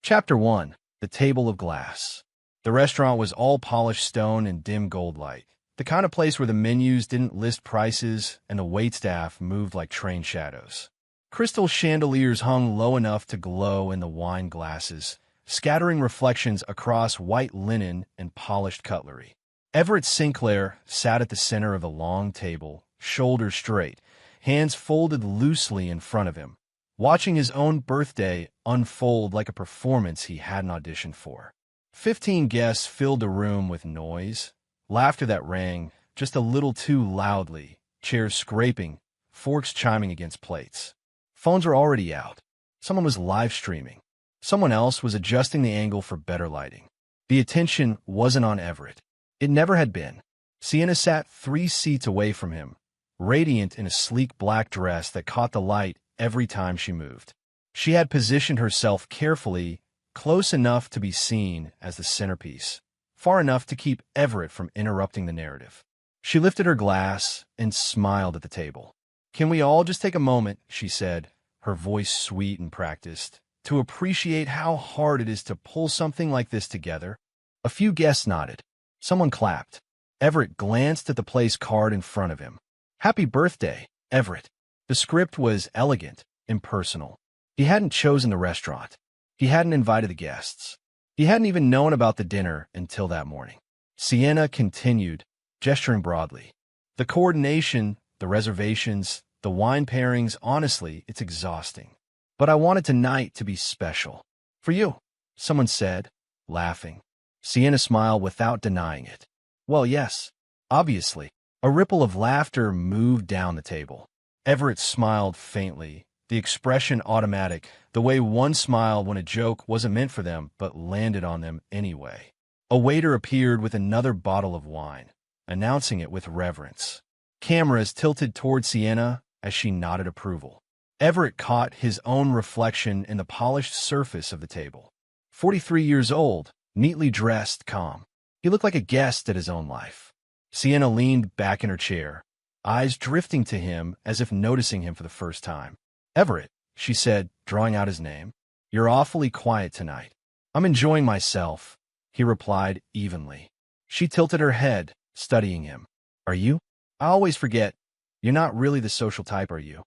Chapter 1. The Table of Glass. The restaurant was all polished stone and dim gold light, the kind of place where the menus didn't list prices and the waitstaff moved like train shadows. Crystal chandeliers hung low enough to glow in the wine glasses, scattering reflections across white linen and polished cutlery. Everett Sinclair sat at the center of the long table, shoulders straight, hands folded loosely in front of him, watching his own birthday unfold like a performance he hadn't auditioned for. 15 guests filled the room with noise, laughter that rang just a little too loudly, chairs scraping, forks chiming against plates. Phones were already out. Someone was live streaming. Someone else was adjusting the angle for better lighting. The attention wasn't on Everett. It never had been. Sienna sat 3 seats away from him, radiant in a sleek black dress that caught the light every time she moved. She had positioned herself carefully, close enough to be seen as the centerpiece, far enough to keep Everett from interrupting the narrative. She lifted her glass and smiled at the table. "Can we all just take a moment," she said, her voice sweet and practiced, "to appreciate how hard it is to pull something like this together?" A few guests nodded. Someone clapped. Everett glanced at the place card in front of him. "Happy birthday, Everett." The script was elegant, impersonal. He hadn't chosen the restaurant. He hadn't invited the guests. He hadn't even known about the dinner until that morning. Sienna continued, gesturing broadly. "The coordination, the reservations, the wine pairings, honestly, it's exhausting. But I wanted tonight to be special. For you," someone said, laughing. Sienna smiled without denying it. "Well, yes, obviously." A ripple of laughter moved down the table. Everett smiled faintly, the expression automatic, the way one smiled when a joke wasn't meant for them but landed on them anyway. A waiter appeared with another bottle of wine, announcing it with reverence. Cameras tilted toward Sienna as she nodded approval. Everett caught his own reflection in the polished surface of the table. 43 years old, neatly dressed, calm. He looked like a guest at his own life. Sienna leaned back in her chair, eyes drifting to him as if noticing him for the first time. "Everett," she said, drawing out his name, "you're awfully quiet tonight." "I'm enjoying myself," he replied evenly. She tilted her head, studying him. "Are you? I always forget. You're not really the social type, are you?"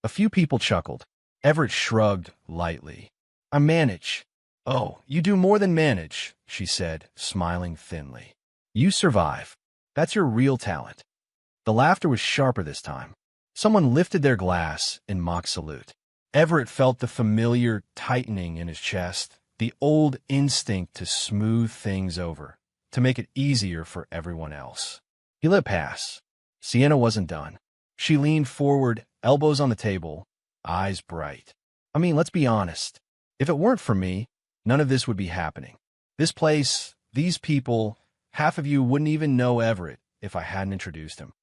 A few people chuckled. Everett shrugged lightly. "I manage." "Oh, you do more than manage," she said, smiling thinly. "You survive. That's your real talent." The laughter was sharper this time. Someone lifted their glass in mock salute. Everett felt the familiar tightening in his chest, the old instinct to smooth things over, to make it easier for everyone else. He let it pass. Sienna wasn't done. She leaned forward, elbows on the table, eyes bright. "I mean, let's be honest. If it weren't for me, none of this would be happening. This place, these people, half of you wouldn't even know Everett if I hadn't introduced him."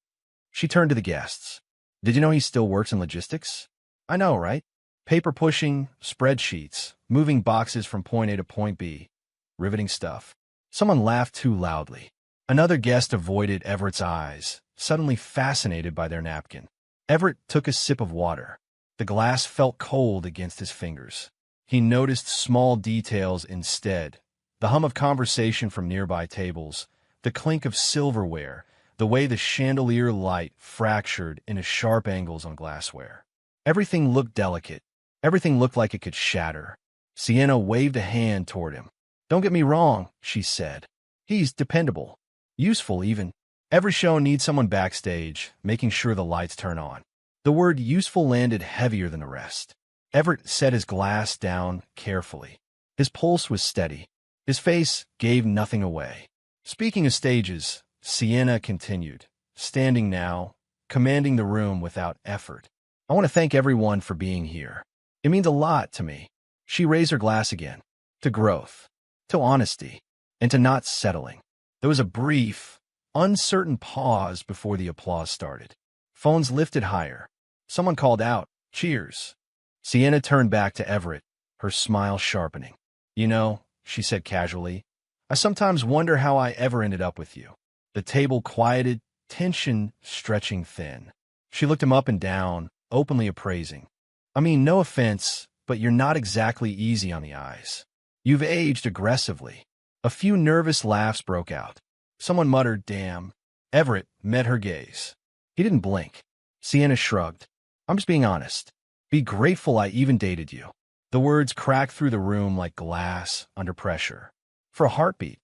She turned to the guests. "Did you know he still works in logistics?" "I know, right? Paper pushing, spreadsheets, moving boxes from point A to point B. Riveting stuff." Someone laughed too loudly. Another guest avoided Everett's eyes, suddenly fascinated by their napkin. Everett took a sip of water. The glass felt cold against his fingers. He noticed small details instead, the hum of conversation from nearby tables, the clink of silverware, the way the chandelier light fractured into sharp angles on glassware. Everything looked delicate. Everything looked like it could shatter. Sienna waved a hand toward him. "Don't get me wrong," she said. "He's dependable. Useful, even. Every show needs someone backstage, making sure the lights turn on." The word useful landed heavier than the rest. Everett set his glass down carefully. His pulse was steady. His face gave nothing away. "Speaking of stages," Sienna continued, standing now, commanding the room without effort, "I want to thank everyone for being here. It means a lot to me." She raised her glass again. "To growth, to honesty, and to not settling." There was a brief, uncertain pause before the applause started. Phones lifted higher. Someone called out, "Cheers." Sienna turned back to Everett, her smile sharpening. "You know," she said casually, "I sometimes wonder how I ever ended up with you." The table quieted, tension stretching thin. She looked him up and down, openly appraising. "I mean, no offense, but you're not exactly easy on the eyes." You've aged aggressively. A few nervous laughs broke out. Someone muttered, "Damn." Everett met her gaze. He didn't blink. Sienna shrugged. "I'm just being honest. Be grateful I even dated you." The words cracked through the room like glass under pressure. For a heartbeat,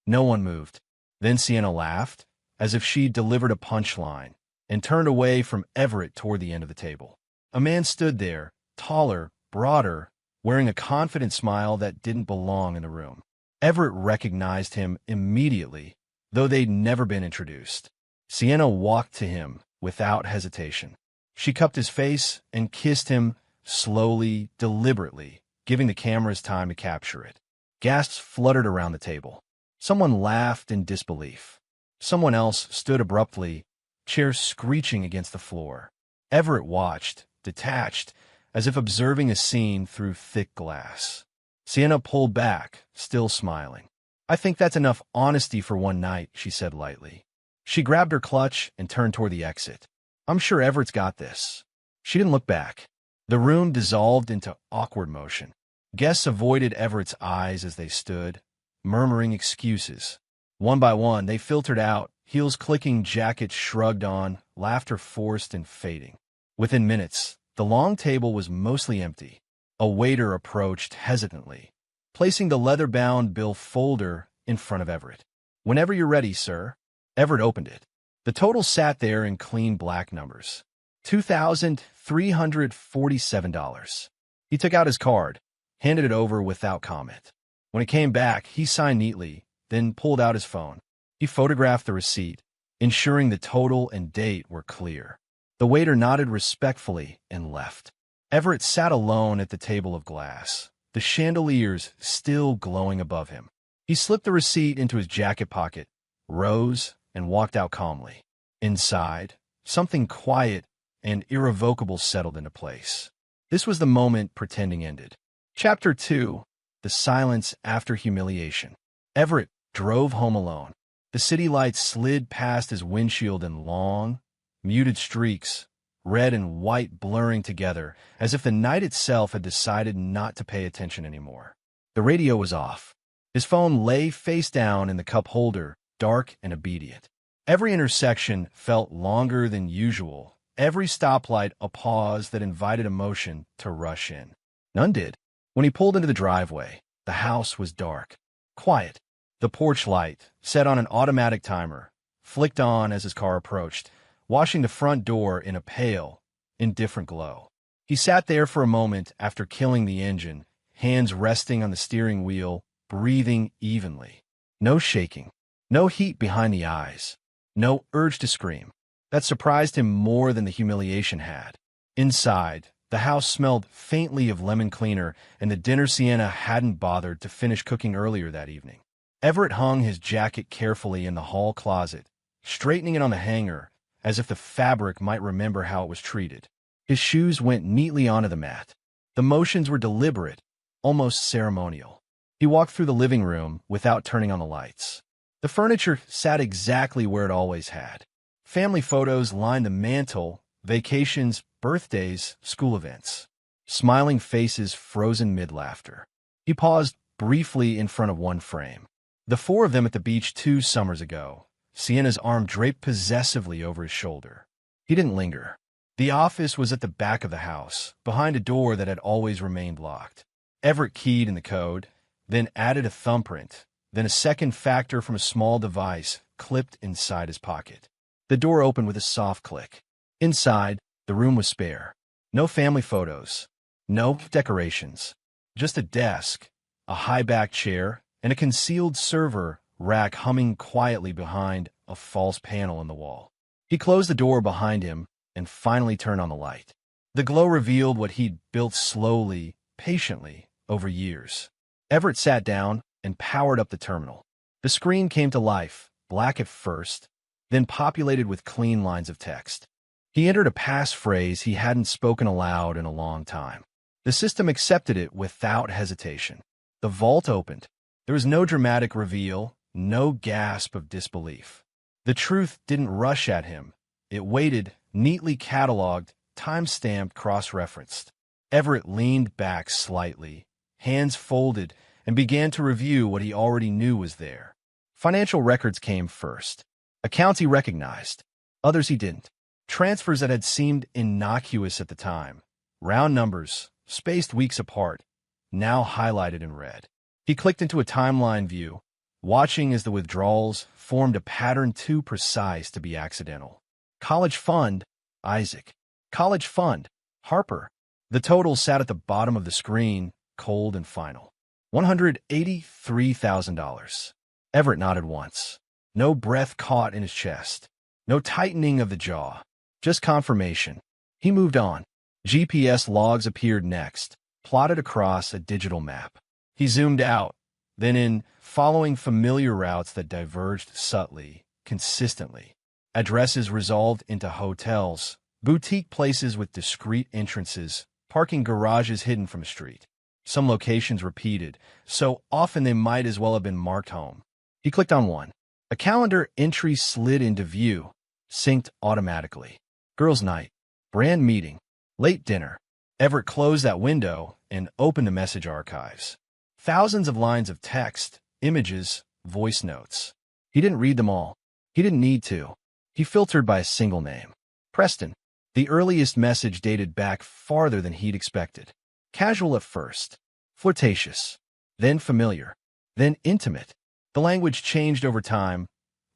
no one moved. Then Sienna laughed, as if she'd delivered a punchline, and turned away from Everett toward the end of the table. A man stood there, taller, broader, wearing a confident smile that didn't belong in the room. Everett recognized him immediately, though they'd never been introduced. Sienna walked to him without hesitation. She cupped his face and kissed him slowly, deliberately, giving the cameras time to capture it. Gasps fluttered around the table. Someone laughed in disbelief. Someone else stood abruptly, chairs screeching against the floor. Everett watched, detached, as if observing a scene through thick glass. Sienna pulled back, still smiling. "I think that's enough honesty for one night," she said lightly. She grabbed her clutch and turned toward the exit. "I'm sure Everett's got this." She didn't look back. The room dissolved into awkward motion. Guests avoided Everett's eyes as they stood, murmuring excuses. One by one, they filtered out, heels clicking, jackets shrugged on, laughter forced and fading. Within minutes, the long table was mostly empty. A waiter approached hesitantly, placing the leather-bound bill folder in front of Everett. "Whenever you're ready, sir." Everett opened it. The total sat there in clean black numbers. $2,347. He took out his card, handed it over without comment. When it came back, he signed neatly, then pulled out his phone. He photographed the receipt, ensuring the total and date were clear. The waiter nodded respectfully and left. Everett sat alone at the table of glass, the chandeliers still glowing above him. He slipped the receipt into his jacket pocket, rose, and walked out calmly. Inside, something quiet and irrevocable settled into place. This was the moment pretending ended. Chapter 2. The Silence After Humiliation. Everett drove home alone. The city lights slid past his windshield in long, muted streaks, red and white blurring together, as if the night itself had decided not to pay attention anymore. The radio was off. His phone lay face down in the cup holder, dark and obedient. Every intersection felt longer than usual, every stoplight a pause that invited emotion to rush in. None did. When he pulled into the driveway, the house was dark, quiet. The porch light, set on an automatic timer, flicked on as his car approached, washing the front door in a pale, indifferent glow. He sat there for a moment after killing the engine, hands resting on the steering wheel, breathing evenly. No shaking, no heat behind the eyes, no urge to scream. That surprised him more than the humiliation had. Inside, the house smelled faintly of lemon cleaner and the dinner Sienna hadn't bothered to finish cooking earlier that evening. Everett hung his jacket carefully in the hall closet, straightening it on the hanger, as if the fabric might remember how it was treated. His shoes went neatly onto the mat. The motions were deliberate, almost ceremonial. He walked through the living room without turning on the lights. The furniture sat exactly where it always had. Family photos lined the mantel, vacations, birthdays, school events. Smiling faces frozen mid-laughter. He paused briefly in front of one frame. The four of them at the beach 2 summers ago, Sienna's arm draped possessively over his shoulder. He didn't linger. The office was at the back of the house, behind a door that had always remained locked. Everett keyed in the code, then added a thumbprint, then a second factor from a small device clipped inside his pocket. The door opened with a soft click. Inside, the room was spare. No family photos, no decorations, just a desk, a high-backed chair, and a concealed server rack humming quietly behind a false panel in the wall. He closed the door behind him and finally turned on the light. The glow revealed what he'd built slowly, patiently, over years. Everett sat down and powered up the terminal. The screen came to life, black at first, then populated with clean lines of text. He entered a passphrase he hadn't spoken aloud in a long time. The system accepted it without hesitation. The vault opened. There was no dramatic reveal, no gasp of disbelief. The truth didn't rush at him. It waited, neatly cataloged, time-stamped, cross-referenced. Everett leaned back slightly, hands folded, and began to review what he already knew was there. Financial records came first. Accounts he recognized, others he didn't. Transfers that had seemed innocuous at the time, round numbers, spaced weeks apart, now highlighted in red. He clicked into a timeline view, watching as the withdrawals formed a pattern too precise to be accidental. College fund, Isaac. College fund, Harper. The total sat at the bottom of the screen, cold and final. $183,000. Everett nodded once. No breath caught in his chest. No tightening of the jaw. Just confirmation. He moved on. GPS logs appeared next, plotted across a digital map. He zoomed out, then in, following familiar routes that diverged subtly, consistently. Addresses resolved into hotels, boutique places with discreet entrances, parking garages hidden from a street. Some locations repeated, so often they might as well have been marked home. He clicked on one. A calendar entry slid into view, synced automatically. Girls' night, brand meeting, late dinner. Everett closed that window and opened the message archives. Thousands of lines of text, images, voice notes. He didn't read them all. He didn't need to. He filtered by a single name. Preston. The earliest message dated back farther than he'd expected. Casual at first, flirtatious, then familiar, then intimate. The language changed over time,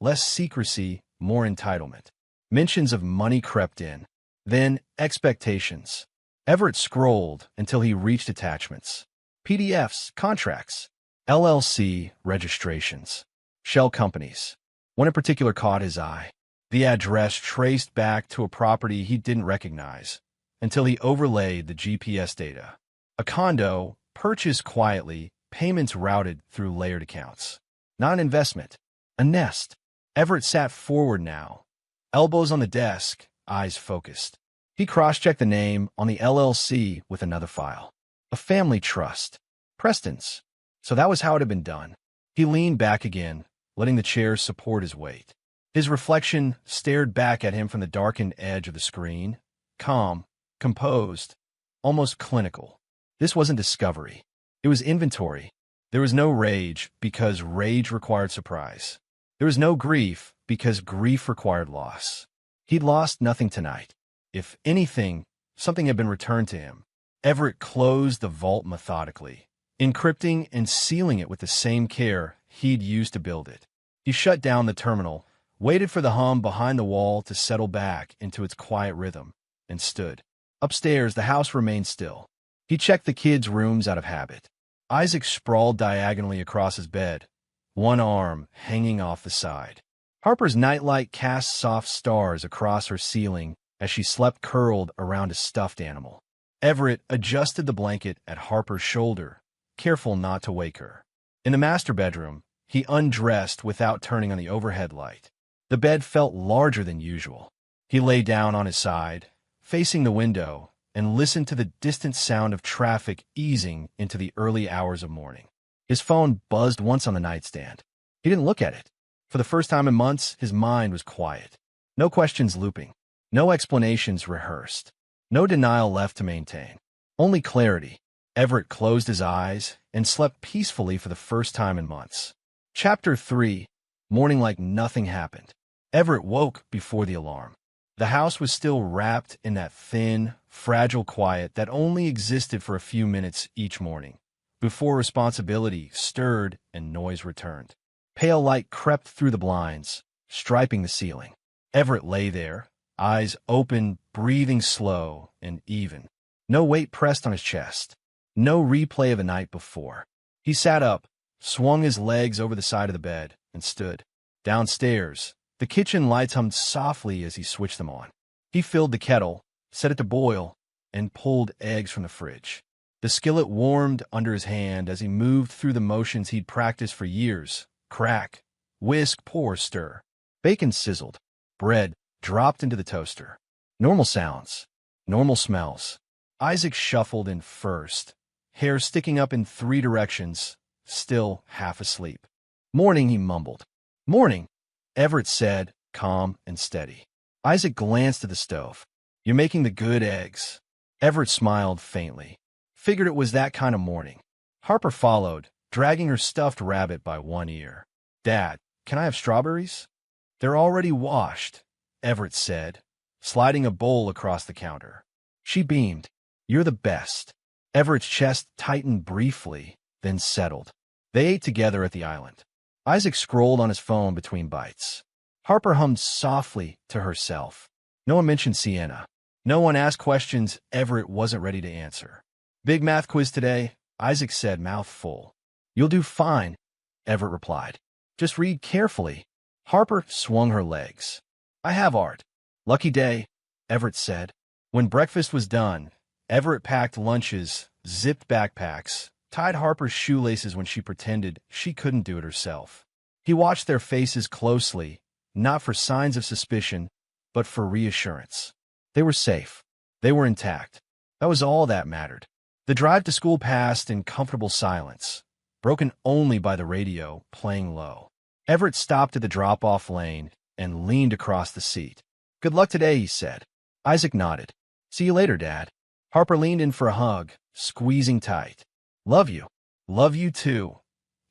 less secrecy, more entitlement. Mentions of money crept in, then expectations. Everett scrolled until he reached attachments. PDFs, contracts, LLC registrations, shell companies. One in particular caught his eye. The address traced back to a property he didn't recognize until he overlaid the GPS data. A condo, purchased quietly, payments routed through layered accounts. Not an investment, a nest. Everett sat forward now, elbows on the desk, eyes focused. He cross-checked the name on the LLC with another file. A family trust. Preston's. So that was how it had been done. He leaned back again, letting the chair support his weight. His reflection stared back at him from the darkened edge of the screen, calm, composed, almost clinical. This wasn't discovery. It was inventory. There was no rage because rage required surprise. There was no grief because grief required loss. He'd lost nothing tonight. If anything, something had been returned to him. Everett closed the vault methodically, encrypting and sealing it with the same care he'd used to build it. He shut down the terminal, waited for the hum behind the wall to settle back into its quiet rhythm, and stood. Upstairs, the house remained still. He checked the kids' rooms out of habit. Isaac sprawled diagonally across his bed, one arm hanging off the side. Harper's nightlight cast soft stars across her ceiling as she slept curled around a stuffed animal. Everett adjusted the blanket at Harper's shoulder, careful not to wake her. In the master bedroom, he undressed without turning on the overhead light. The bed felt larger than usual. He lay down on his side, facing the window, and listened to the distant sound of traffic easing into the early hours of morning. His phone buzzed once on the nightstand. He didn't look at it. For the first time in months, his mind was quiet. No questions looping. No explanations rehearsed. No denial left to maintain. Only clarity. Everett closed his eyes and slept peacefully for the first time in months. Chapter 3. Morning like nothing happened. Everett woke before the alarm. The house was still wrapped in that thin, fragile quiet that only existed for a few minutes each morning, before responsibility stirred and noise returned. Pale light crept through the blinds, striping the ceiling. Everett lay there, eyes open, breathing slow and even. No weight pressed on his chest. No replay of the night before. He sat up, swung his legs over the side of the bed, and stood. Downstairs, the kitchen lights hummed softly as he switched them on. He filled the kettle, set it to boil, and pulled eggs from the fridge. The skillet warmed under his hand as he moved through the motions he'd practiced for years. Crack, whisk, pour, stir. Bacon sizzled. Bread dropped into the toaster. Normal sounds. Normal smells. Isaac shuffled in first, hair sticking up in 3 directions, still half asleep. Morning, he mumbled. Morning, Everett said, calm and steady. Isaac glanced at the stove. You're making the good eggs. Everett smiled faintly. Figured it was that kind of morning. Harper followed, dragging her stuffed rabbit by one ear. "Dad, can I have strawberries?" "They're already washed," Everett said, sliding a bowl across the counter. She beamed. "You're the best." Everett's chest tightened briefly, then settled. They ate together at the island. Isaac scrolled on his phone between bites. Harper hummed softly to herself. No one mentioned Sienna. No one asked questions Everett wasn't ready to answer. "Big math quiz today," Isaac said, mouth full. "You'll do fine," Everett replied. "Just read carefully." Harper swung her legs. "I have art." "Lucky day," Everett said. When breakfast was done, Everett packed lunches, zipped backpacks, tied Harper's shoelaces when she pretended she couldn't do it herself. He watched their faces closely, not for signs of suspicion, but for reassurance. They were safe. They were intact. That was all that mattered. The drive to school passed in comfortable silence, broken only by the radio playing low. Everett stopped at the drop-off lane and leaned across the seat. "Good luck today," he said. Isaac nodded. "See you later, Dad." Harper leaned in for a hug, squeezing tight. "Love you." "Love you too,"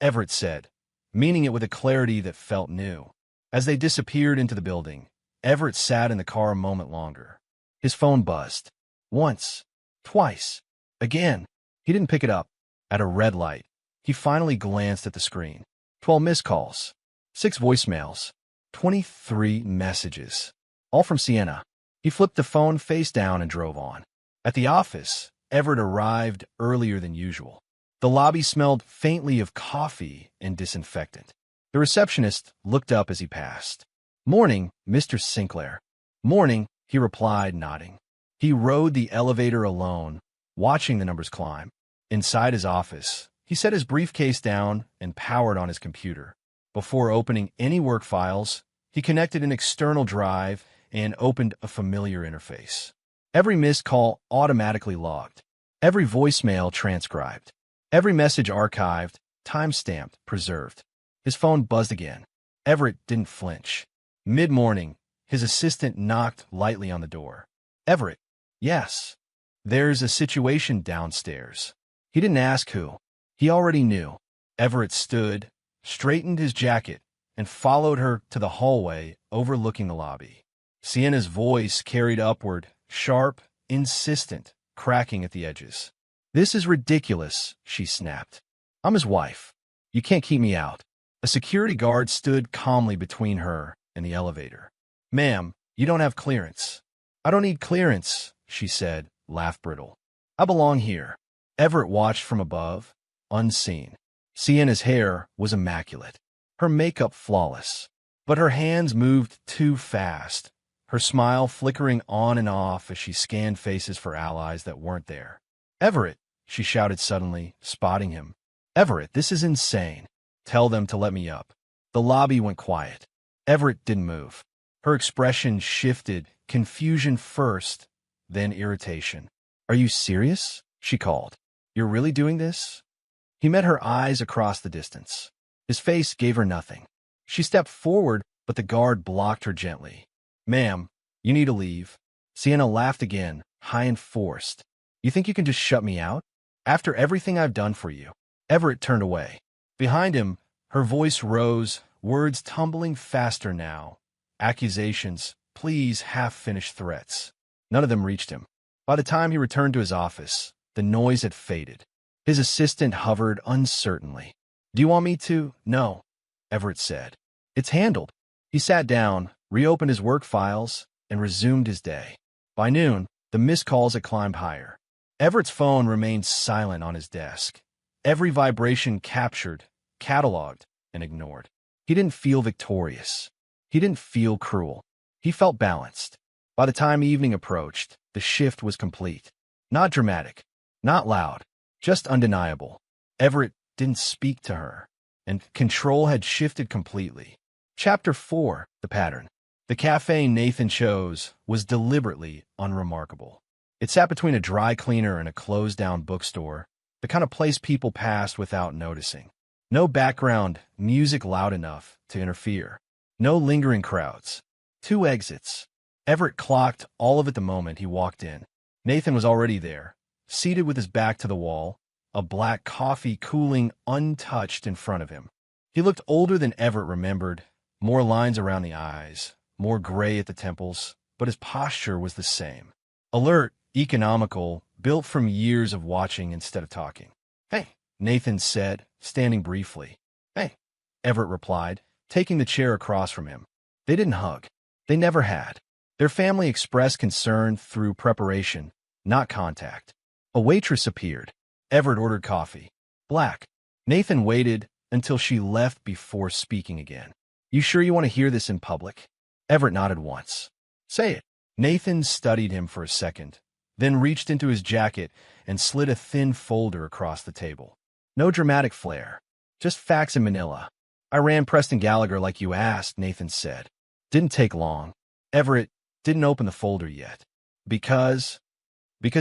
Everett said, meaning it with a clarity that felt new. As they disappeared into the building, Everett sat in the car a moment longer. His phone buzzed. Once. Twice. Again. He didn't pick it up. At a red light, he finally glanced at the screen. 12 missed calls. 6 voicemails. 23 messages. All from Sienna. He flipped the phone face down and drove on. At the office, Everett arrived earlier than usual. The lobby smelled faintly of coffee and disinfectant. The receptionist looked up as he passed. "Morning, Mr. Sinclair." "Morning," he replied, nodding. He rode the elevator alone, watching the numbers climb. Inside his office, he set his briefcase down and powered on his computer. Before opening any work files, he connected an external drive and opened a familiar interface. Every missed call automatically logged. Every voicemail transcribed. Every message archived, time-stamped, preserved. His phone buzzed again. Everett didn't flinch. Mid-morning, his assistant knocked lightly on the door. "Everett." "Yes." "There's a situation downstairs." He didn't ask who. He already knew. Everett stood, straightened his jacket, and followed her to the hallway overlooking the lobby. Sienna's voice carried upward, sharp, insistent, cracking at the edges. "This is ridiculous," she snapped. "I'm his wife. You can't keep me out." A security guard stood calmly between her and the elevator. "Ma'am, you don't have clearance." "I don't need clearance," she said, laugh brittle. "I belong here." Everett watched from above, unseen. Sienna's hair was immaculate, her makeup flawless, but her hands moved too fast, her smile flickering on and off as she scanned faces for allies that weren't there. "Everett," she shouted suddenly, spotting him. "Everett, this is insane. Tell them to let me up." The lobby went quiet. Everett didn't move. Her expression shifted, confusion first, then irritation. "Are you serious?" she called. "You're really doing this?" He met her eyes across the distance. His face gave her nothing. She stepped forward, but the guard blocked her gently. "Ma'am, you need to leave." Sienna laughed again, high and forced. "You think you can just shut me out? After everything I've done for you?" Everett turned away. Behind him, her voice rose, words tumbling faster now. Accusations, pleas, half-finished threats. None of them reached him. By the time he returned to his office, the noise had faded. His assistant hovered uncertainly. "Do you want me to?" "No," Everett said. "It's handled." He sat down, reopened his work files, and resumed his day. By noon, the missed calls had climbed higher. Everett's phone remained silent on his desk. Every vibration captured, cataloged, and ignored. He didn't feel victorious. He didn't feel cruel. He felt balanced. By the time evening approached, the shift was complete. Not dramatic, not loud, just undeniable. Everett didn't speak to her, and control had shifted completely. Chapter 4, The Pattern. The cafe Nathan chose was deliberately unremarkable. It sat between a dry cleaner and a closed-down bookstore, the kind of place people passed without noticing. No background music loud enough to interfere. No lingering crowds. 2 exits. Everett clocked all of it the moment he walked in. Nathan was already there, seated with his back to the wall, a black coffee cooling untouched in front of him. He looked older than Everett remembered, more lines around the eyes, more gray at the temples, but his posture was the same. Alert, economical, built from years of watching instead of talking. "Hey," Nathan said, standing briefly. "Hey," Everett replied, taking the chair across from him. They didn't hug. They never had. Their family expressed concern through preparation, not contact. A waitress appeared. Everett ordered coffee. Black. Nathan waited until she left before speaking again. "You sure you want to hear this in public?" Everett nodded once. "Say it." Nathan studied him for a second, then reached into his jacket and slid a thin folder across the table. "No dramatic flair. Just facts in Manila. I ran Preston Gallagher like you asked," Nathan said. "Didn't take long." Everett didn't open the folder yet. Because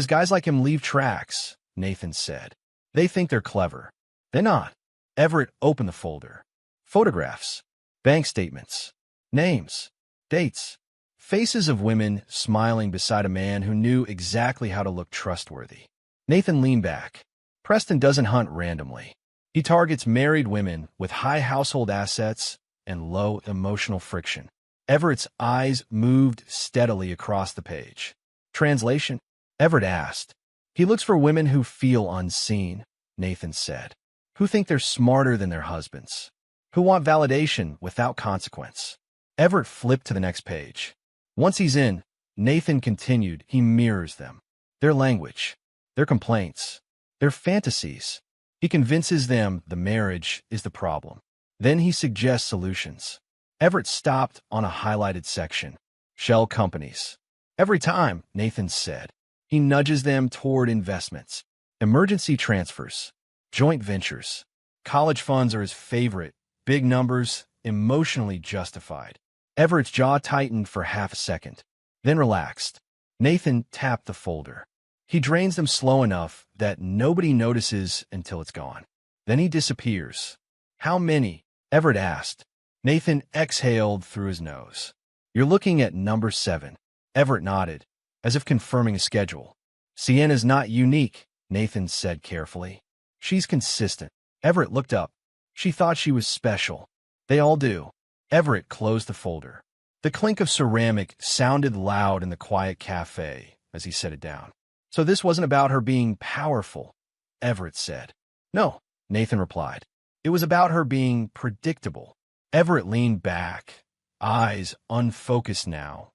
guys like him leave tracks," Nathan said. "They think they're clever. They're not." Everett opened the folder. Photographs, bank statements, names, dates, faces of women smiling beside a man who knew exactly how to look trustworthy. Nathan leaned back. Preston doesn't hunt randomly. He targets married women with high household assets and low emotional friction. Everett's eyes moved steadily across the page. "Translation?" Everett asked. "He looks for women who feel unseen," Nathan said. "Who think they're smarter than their husbands. Who want validation without consequence." Everett flipped to the next page. Once he's in, Nathan continued, he mirrors them. Their language, their complaints, their fantasies. He convinces them the marriage is the problem. Then he suggests solutions. Everett stopped on a highlighted section. Shell companies. Every time, Nathan said, he nudges them toward investments. Emergency transfers. Joint ventures. College funds are his favorite. Big numbers, emotionally justified. Everett's jaw tightened for half a second, then relaxed. Nathan tapped the folder. He drains them slow enough that nobody notices until it's gone. Then he disappears. "How many?" Everett asked. Nathan exhaled through his nose. "You're looking at number 7. Everett nodded, as if confirming a schedule. "Sienna's not unique," Nathan said carefully. "She's consistent." Everett looked up. She thought she was special. They all do. Everett closed the folder. The clink of ceramic sounded loud in the quiet cafe as he set it down. "So this wasn't about her being powerful," Everett said. "No," Nathan replied. "It was about her being predictable." Everett leaned back, eyes unfocused now,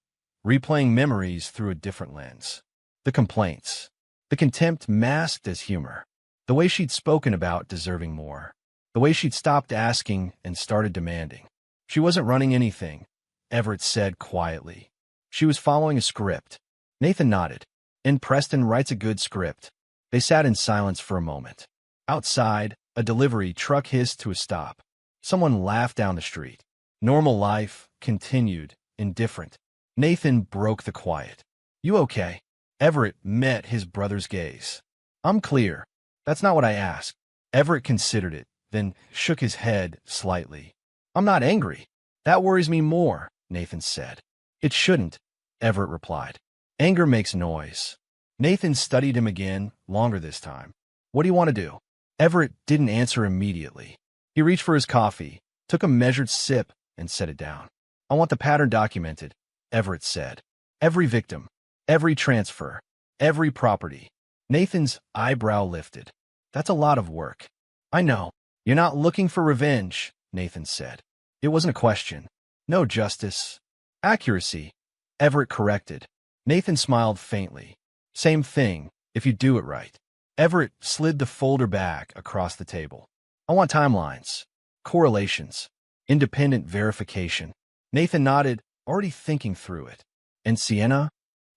replaying memories through a different lens. The complaints. The contempt masked as humor. The way she'd spoken about deserving more. The way she'd stopped asking and started demanding. She wasn't running anything, Everett said quietly. She was following a script. Nathan nodded. And Preston writes a good script. They sat in silence for a moment. Outside, a delivery truck hissed to a stop. Someone laughed down the street. Normal life continued, indifferent. Nathan broke the quiet. "You okay?" Everett met his brother's gaze. "I'm clear. That's not what I asked." Everett considered it, then shook his head slightly. "I'm not angry. That worries me more," Nathan said. "It shouldn't," Everett replied. "Anger makes noise." Nathan studied him again, longer this time. "What do you want to do?" Everett didn't answer immediately. He reached for his coffee, took a measured sip, and set it down. "I want the pattern documented," Everett said. "Every victim, every transfer, every property." Nathan's eyebrow lifted. "That's a lot of work." "I know. You're not looking for revenge," Nathan said. It wasn't a question. "No, justice. Accuracy," Everett corrected. Nathan smiled faintly. "Same thing, if you do it right." Everett slid the folder back across the table. "I want timelines, correlations, independent verification." Nathan nodded, already thinking through it. "And Sienna?"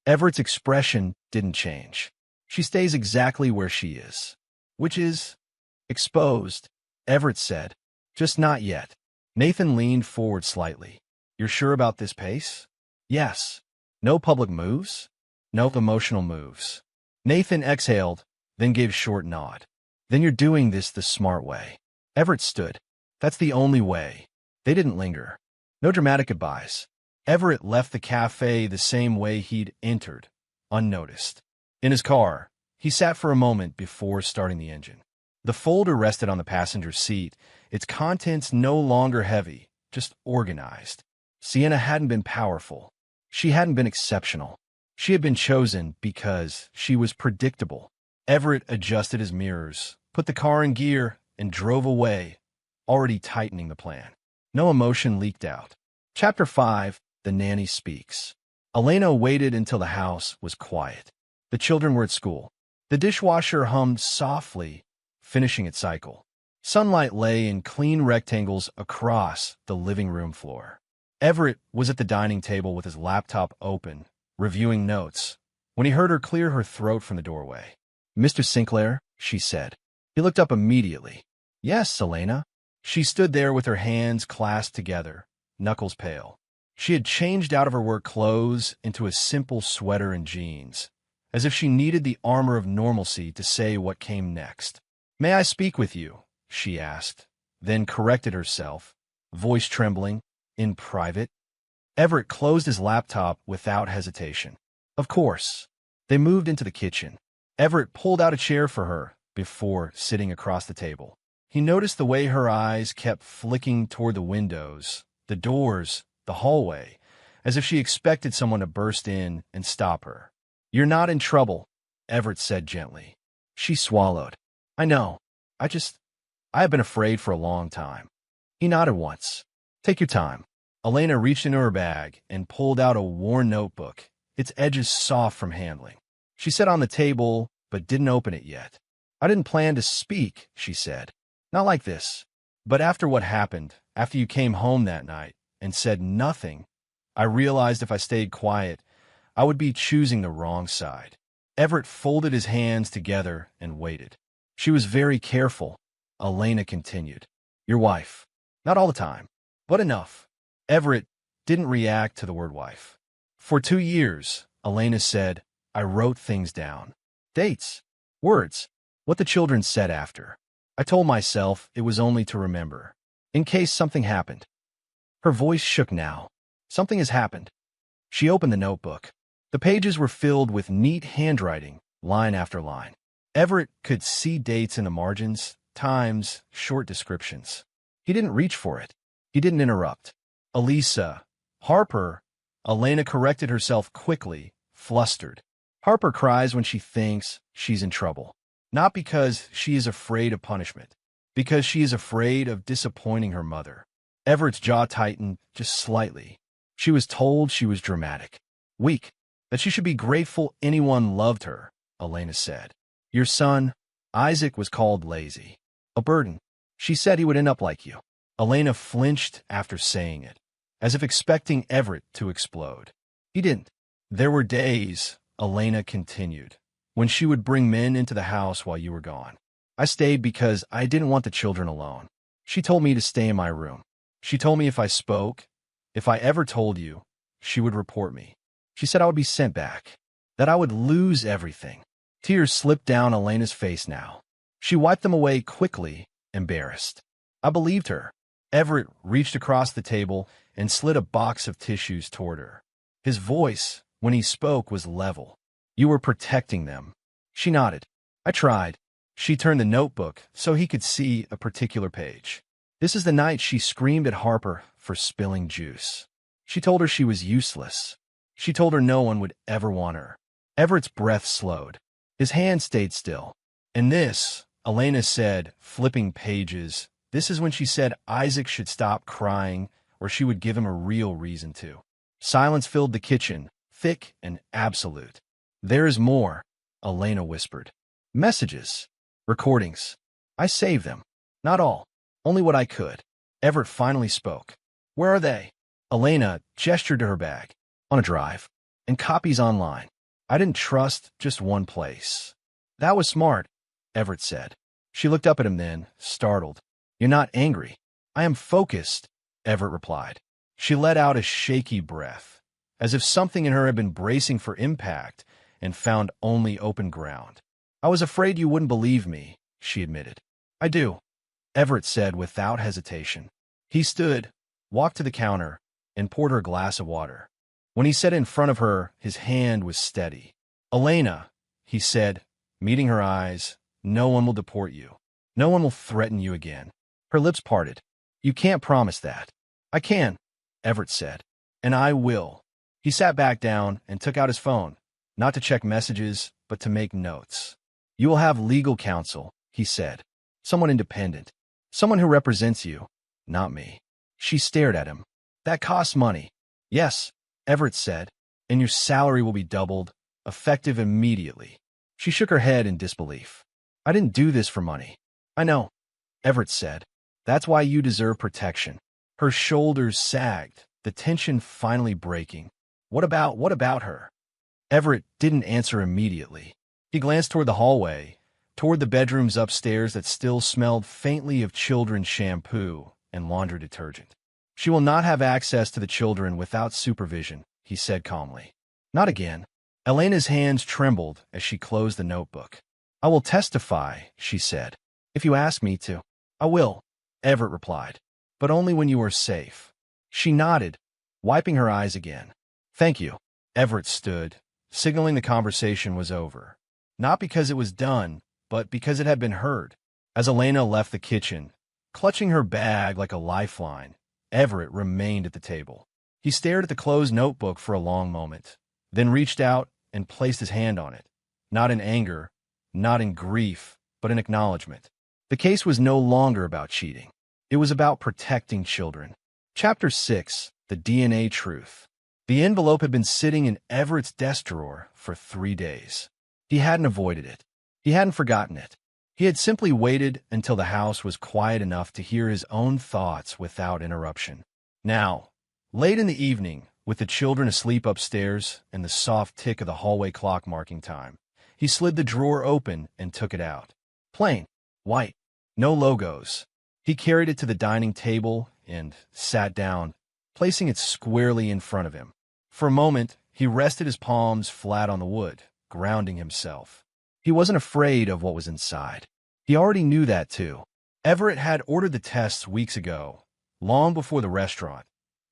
Everett's expression didn't change. "She stays exactly where she is." "Which is?" "Exposed," Everett said. "Just not yet." Nathan leaned forward slightly. "You're sure about this pace?" "Yes." "No public moves?" "No emotional moves." Nathan exhaled, then gave a short nod. "Then you're doing this the smart way." Everett stood. "That's the only way." They didn't linger. No dramatic goodbyes. Everett left the cafe the same way he'd entered, unnoticed. In his car, he sat for a moment before starting the engine. The folder rested on the passenger seat, its contents no longer heavy, just organized. Sienna hadn't been powerful. She hadn't been exceptional. She had been chosen because she was predictable. Everett adjusted his mirrors, put the car in gear, and drove away, already tightening the plan. No emotion leaked out. Chapter 5, The Nanny Speaks. Elena waited until the house was quiet. The children were at school. The dishwasher hummed softly, finishing its cycle. Sunlight lay in clean rectangles across the living room floor. Everett was at the dining table with his laptop open, reviewing notes, when he heard her clear her throat from the doorway. "Mr. Sinclair," she said. He looked up immediately. "Yes, Elena." She stood there with her hands clasped together, knuckles pale. She had changed out of her work clothes into a simple sweater and jeans, as if she needed the armor of normalcy to say what came next. "May I speak with you?" she asked, then corrected herself, voice trembling. "In private?" Everett closed his laptop without hesitation. "Of course." They moved into the kitchen. Everett pulled out a chair for her before sitting across the table. He noticed the way her eyes kept flicking toward the windows, the doors, the hallway, as if she expected someone to burst in and stop her. "You're not in trouble," Everett said gently. She swallowed. "I know. I have been afraid for a long time." He nodded once. "Take your time." Elena reached into her bag and pulled out a worn notebook, its edges soft from handling. She set on the table, but didn't open it yet. "I didn't plan to speak," she said. "Not like this. But after what happened, after you came home that night and said nothing, I realized if I stayed quiet, I would be choosing the wrong side." Everett folded his hands together and waited. "She was very careful," Elena continued. "Your wife. Not all the time, but enough." Everett didn't react to the word wife. "For 2 years," Elena said, "I wrote things down. Dates, words, what the children said after. I told myself it was only to remember, in case something happened." Her voice shook now. "Something has happened." She opened the notebook. The pages were filled with neat handwriting, line after line. Everett could see dates in the margins, times, short descriptions. He didn't reach for it. He didn't interrupt. "Elisa. Harper." Elena corrected herself quickly, flustered. "Harper cries when she thinks she's in trouble. Not because she is afraid of punishment, because she is afraid of disappointing her mother." Everett's jaw tightened just slightly. She was told she was dramatic, weak, that she should be grateful anyone loved her, Elena said. "Your son, Isaac, was called lazy. A burden. She said he would end up like you." Elena flinched after saying it, as if expecting Everett to explode. He didn't. "There were days," Elena continued, "when she would bring men into the house while you were gone. I stayed because I didn't want the children alone. She told me to stay in my room. She told me if I spoke, if I ever told you, she would report me. She said I would be sent back, that I would lose everything." Tears slipped down Elena's face now. She wiped them away quickly, embarrassed. "I believed her." Everett reached across the table and slid a box of tissues toward her. His voice, when he spoke, was level. "You were protecting them." She nodded. "I tried." She turned the notebook so he could see a particular page. "This is the night she screamed at Harper for spilling juice. She told her she was useless. She told her no one would ever want her." Everett's breath slowed. His hand stayed still. "And this," Elena said, flipping pages, "this is when she said Isaac should stop crying or she would give him a real reason to." Silence filled the kitchen, thick and absolute. "There is more," Elena whispered. "Messages. Recordings. I saved them. Not all. Only what I could." Everett finally spoke. "Where are they?" Elena gestured to her bag. "On a drive. And copies online. I didn't trust just one place." "That was smart," Everett said. She looked up at him then, startled. "You're not angry." "I am focused," Everett replied. She let out a shaky breath, as if something in her had been bracing for impact and found only open ground. "I was afraid you wouldn't believe me," she admitted. "I do," Everett said without hesitation. He stood, walked to the counter, and poured her a glass of water. When he sat in front of her, his hand was steady. "Elena," he said, meeting her eyes, "no one will deport you. No one will threaten you again. Her lips parted. You can't promise that. I can, Everett said. And I will. He sat back down and took out his phone, not to check messages, but to make notes. You will have legal counsel, he said. Someone independent. Someone who represents you, not me. She stared at him. That costs money. Yes, Everett said, and your salary will be doubled, effective immediately. She shook her head in disbelief. I didn't do this for money. I know, Everett said. That's why you deserve protection. Her shoulders sagged, the tension finally breaking. What about her? Everett didn't answer immediately. He glanced toward the hallway, toward the bedrooms upstairs that still smelled faintly of children's shampoo and laundry detergent. She will not have access to the children without supervision, he said calmly. Not again. Elena's hands trembled as she closed the notebook. I will testify, she said. If you ask me to. I will, Everett replied. But only when you are safe. She nodded, wiping her eyes again. Thank you. Everett stood, signaling the conversation was over. Not because it was done, but because it had been heard. As Elena left the kitchen, clutching her bag like a lifeline, Everett remained at the table. He stared at the closed notebook for a long moment, then reached out and placed his hand on it. Not in anger, not in grief, but in acknowledgement. The case was no longer about cheating. It was about protecting children. Chapter 6, The DNA Truth. The envelope had been sitting in Everett's desk drawer for 3 days. He hadn't avoided it. He hadn't forgotten it. He had simply waited until the house was quiet enough to hear his own thoughts without interruption. Now, late in the evening, with the children asleep upstairs and the soft tick of the hallway clock marking time, he slid the drawer open and took it out. Plain, white, no logos. He carried it to the dining table and sat down, placing it squarely in front of him. For a moment, he rested his palms flat on the wood, grounding himself. He wasn't afraid of what was inside. He already knew that, too. Everett had ordered the tests weeks ago, long before the restaurant,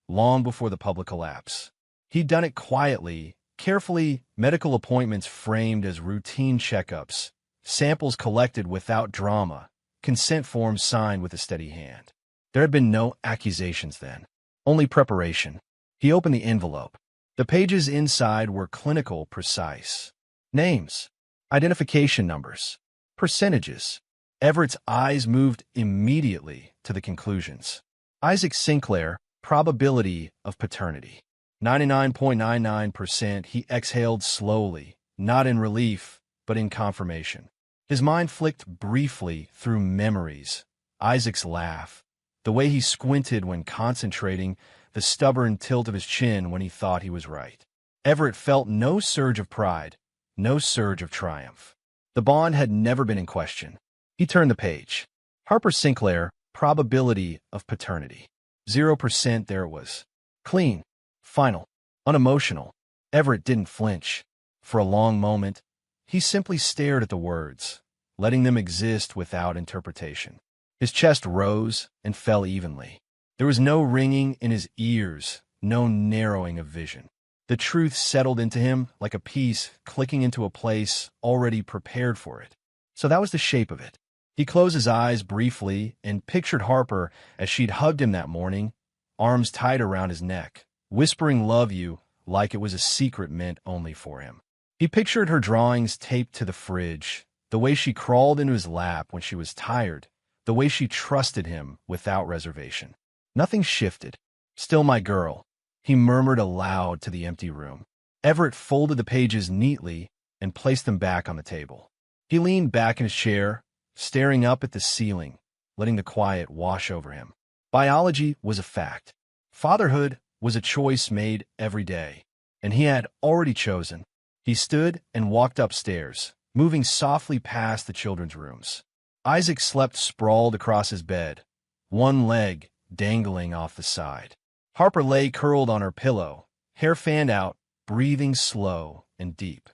long before the public collapse. He'd done it quietly, carefully, medical appointments framed as routine checkups, samples collected without drama, consent forms signed with a steady hand. There had been no accusations then, only preparation. He opened the envelope. The pages inside were clinical, precise. Names, identification numbers, percentages. Everett's eyes moved immediately to the conclusions. Isaac Sinclair, probability of paternity. 99.99%. He exhaled slowly, not in relief, but in confirmation. His mind flicked briefly through memories. Isaac's laugh, the way he squinted when concentrating, the stubborn tilt of his chin when he thought he was right. Everett felt no surge of pride, no surge of triumph. The bond had never been in question. He turned the page. Harper Sinclair, probability of paternity. 0%. There it was. Clean, final, unemotional. Everett didn't flinch. For a long moment, he simply stared at the words, letting them exist without interpretation. His chest rose and fell evenly. There was no ringing in his ears, no narrowing of vision. The truth settled into him like a piece clicking into a place already prepared for it. So that was the shape of it. He closed his eyes briefly and pictured Harper as she'd hugged him that morning, arms tight around his neck, whispering "love you" like it was a secret meant only for him. He pictured her drawings taped to the fridge, the way she crawled into his lap when she was tired, the way she trusted him without reservation. Nothing shifted. Still my girl, he murmured aloud to the empty room. Everett folded the pages neatly and placed them back on the table. He leaned back in his chair, staring up at the ceiling, letting the quiet wash over him. Biology was a fact. Fatherhood was a choice made every day, and he had already chosen. He stood and walked upstairs, moving softly past the children's rooms. Isaac slept sprawled across his bed, one leg dangling off the side. Harper lay curled on her pillow, hair fanned out, breathing slow and deep.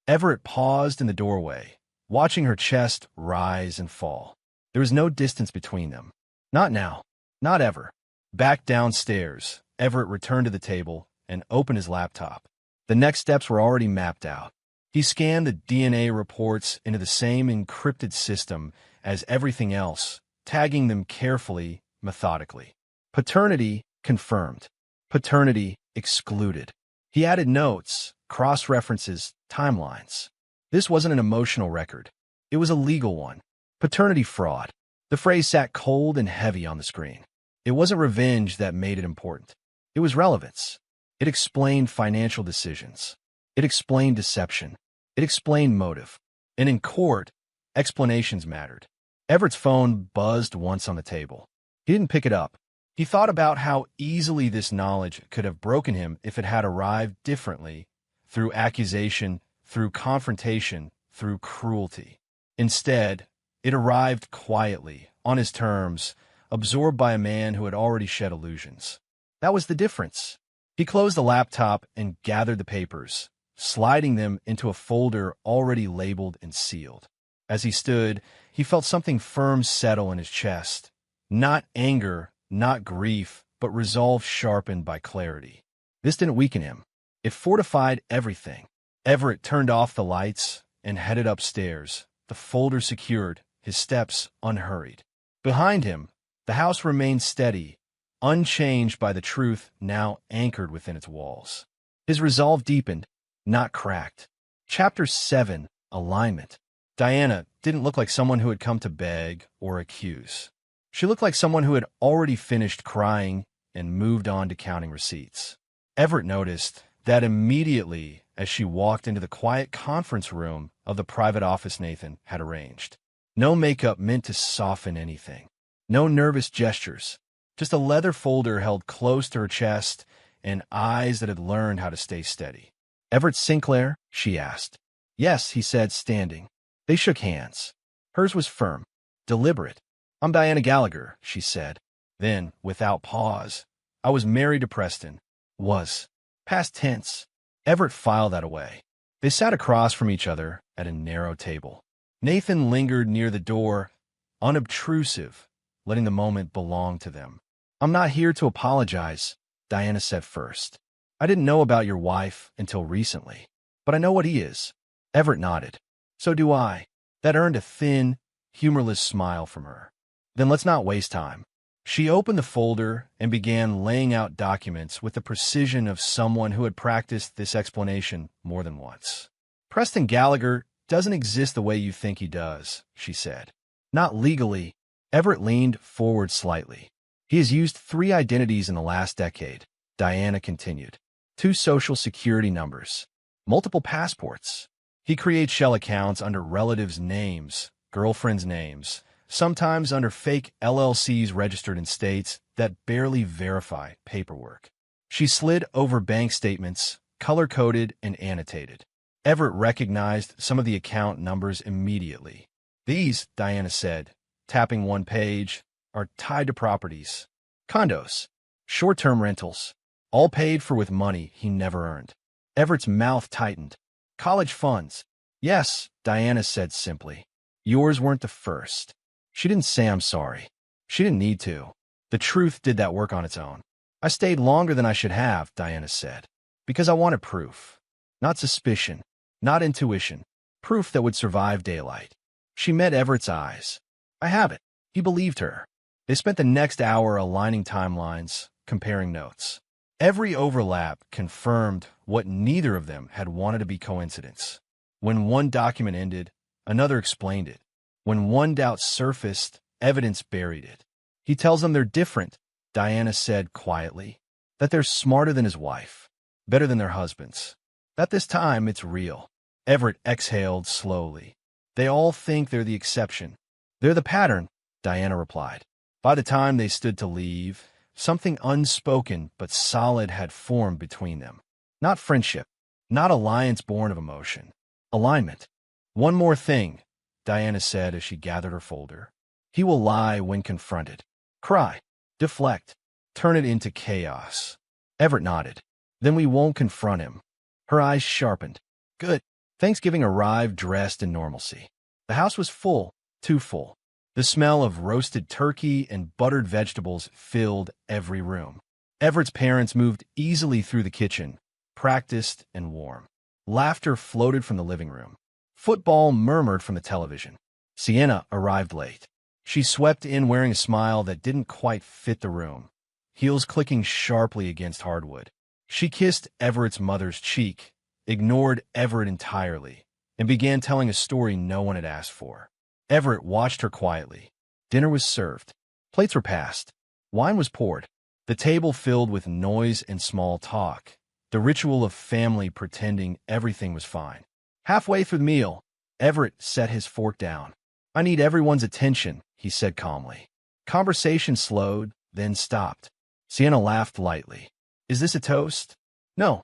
Everett paused in the doorway, watching her chest rise and fall. There was no distance between them. Not now. Not ever. Back downstairs, Everett returned to the table and opened his laptop. The next steps were already mapped out. He scanned the DNA reports into the same encrypted system as everything else, tagging them carefully, methodically. Paternity confirmed. Paternity excluded. He added notes, cross-references, timelines. This wasn't an emotional record. It was a legal one. Paternity fraud. The phrase sat cold and heavy on the screen. It wasn't revenge that made it important. It was relevance. It explained financial decisions. It explained deception. It explained motive. And in court, explanations mattered. Everett's phone buzzed once on the table. He didn't pick it up. He thought about how easily this knowledge could have broken him if it had arrived differently, through accusation, through confrontation, through cruelty. Instead, it arrived quietly, on his terms, absorbed by a man who had already shed illusions. That was the difference. He closed the laptop and gathered the papers, sliding them into a folder already labeled and sealed. As he stood, he felt something firm settle in his chest. Not anger, not grief, but resolve sharpened by clarity. This didn't weaken him. It fortified everything. Everett turned off the lights and headed upstairs, the folder secured, his steps unhurried. Behind him, the house remained steady, unchanged by the truth now anchored within its walls. His resolve deepened, not cracked. Chapter 7, Alignment. Diana didn't look like someone who had come to beg or accuse. She looked like someone who had already finished crying and moved on to counting receipts. Everett noticed that immediately as she walked into the quiet conference room of the private office Nathan had arranged. No makeup meant to soften anything. No nervous gestures. Just a leather folder held close to her chest and eyes that had learned how to stay steady. "Everett Sinclair?" she asked. "Yes," he said, standing. They shook hands. Hers was firm, deliberate. "I'm Diana Gallagher," she said. Then, without pause, "I was married to Preston." Was. Past tense. Everett filed that away. They sat across from each other at a narrow table. Nathan lingered near the door, unobtrusive, letting the moment belong to them. "I'm not here to apologize," Diana said first. "I didn't know about your wife until recently, but I know what he is." Everett nodded. "So do I." That earned a thin, humorless smile from her. "Then let's not waste time." She opened the folder and began laying out documents with the precision of someone who had practiced this explanation more than once. "Preston Gallagher doesn't exist the way you think he does," she said. "Not legally." Everett leaned forward slightly. "He has used 3 identities in the last decade," Diana continued. 2 social security numbers. Multiple passports. He creates shell accounts under relatives' names, girlfriends' names, sometimes under fake LLCs registered in states that barely verify paperwork. She slid over bank statements, color-coded and annotated. Everett recognized some of the account numbers immediately. "These," Diana said, tapping one page, "are tied to properties. Condos. Short-term rentals. All paid for with money he never earned." Everett's mouth tightened. "College funds." "Yes," Diana said simply. "Yours weren't the first." She didn't say I'm sorry. She didn't need to. The truth did that work on its own. "I stayed longer than I should have," Diana said, "because I wanted proof. Not suspicion, not intuition. Proof that would survive daylight." She met Everett's eyes. "I have it." He believed her. They spent the next hour aligning timelines, comparing notes. Every overlap confirmed what neither of them had wanted to be coincidence. When one document ended, another explained it. When one doubt surfaced, evidence buried it. "He tells them they're different," Diana said quietly. "That they're smarter than his wife, better than their husbands. That this time it's real." Everett exhaled slowly. "They all think they're the exception." "They're the pattern," Diana replied. By the time they stood to leave, something unspoken but solid had formed between them. Not friendship, not alliance born of emotion. Alignment. "One more thing," Diana said as she gathered her folder. "He will lie when confronted. Cry, deflect, turn it into chaos." Everett nodded. "Then we won't confront him." Her eyes sharpened. "Good." Thanksgiving arrived dressed in normalcy. The house was full, too full. The smell of roasted turkey and buttered vegetables filled every room. Everett's parents moved easily through the kitchen, practiced and warm. Laughter floated from the living room. Football murmured from the television. Sienna arrived late. She swept in wearing a smile that didn't quite fit the room, heels clicking sharply against hardwood. She kissed Everett's mother's cheek, ignored Everett entirely, and began telling a story no one had asked for. Everett watched her quietly. Dinner was served. Plates were passed. Wine was poured. The table filled with noise and small talk, the ritual of family pretending everything was fine. Halfway through the meal, Everett set his fork down. "I need everyone's attention," he said calmly. Conversation slowed, then stopped. Sienna laughed lightly. "Is this a toast?" "No,"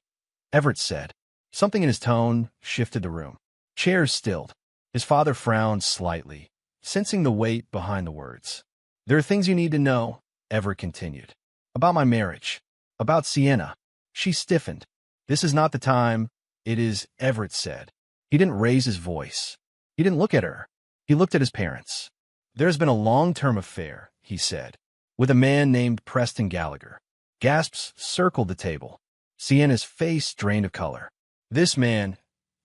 Everett said. Something in his tone shifted the room. Chairs stilled. His father frowned slightly, sensing the weight behind the words. "There are things you need to know," Everett continued. "About my marriage. About Sienna." She stiffened. "This is not the time." "It is," Everett said. He didn't raise his voice. He didn't look at her. He looked at his parents. "There's been a long-term affair," he said, "with a man named Preston Gallagher." Gasps circled the table. Sienna's face drained of color. "This man,"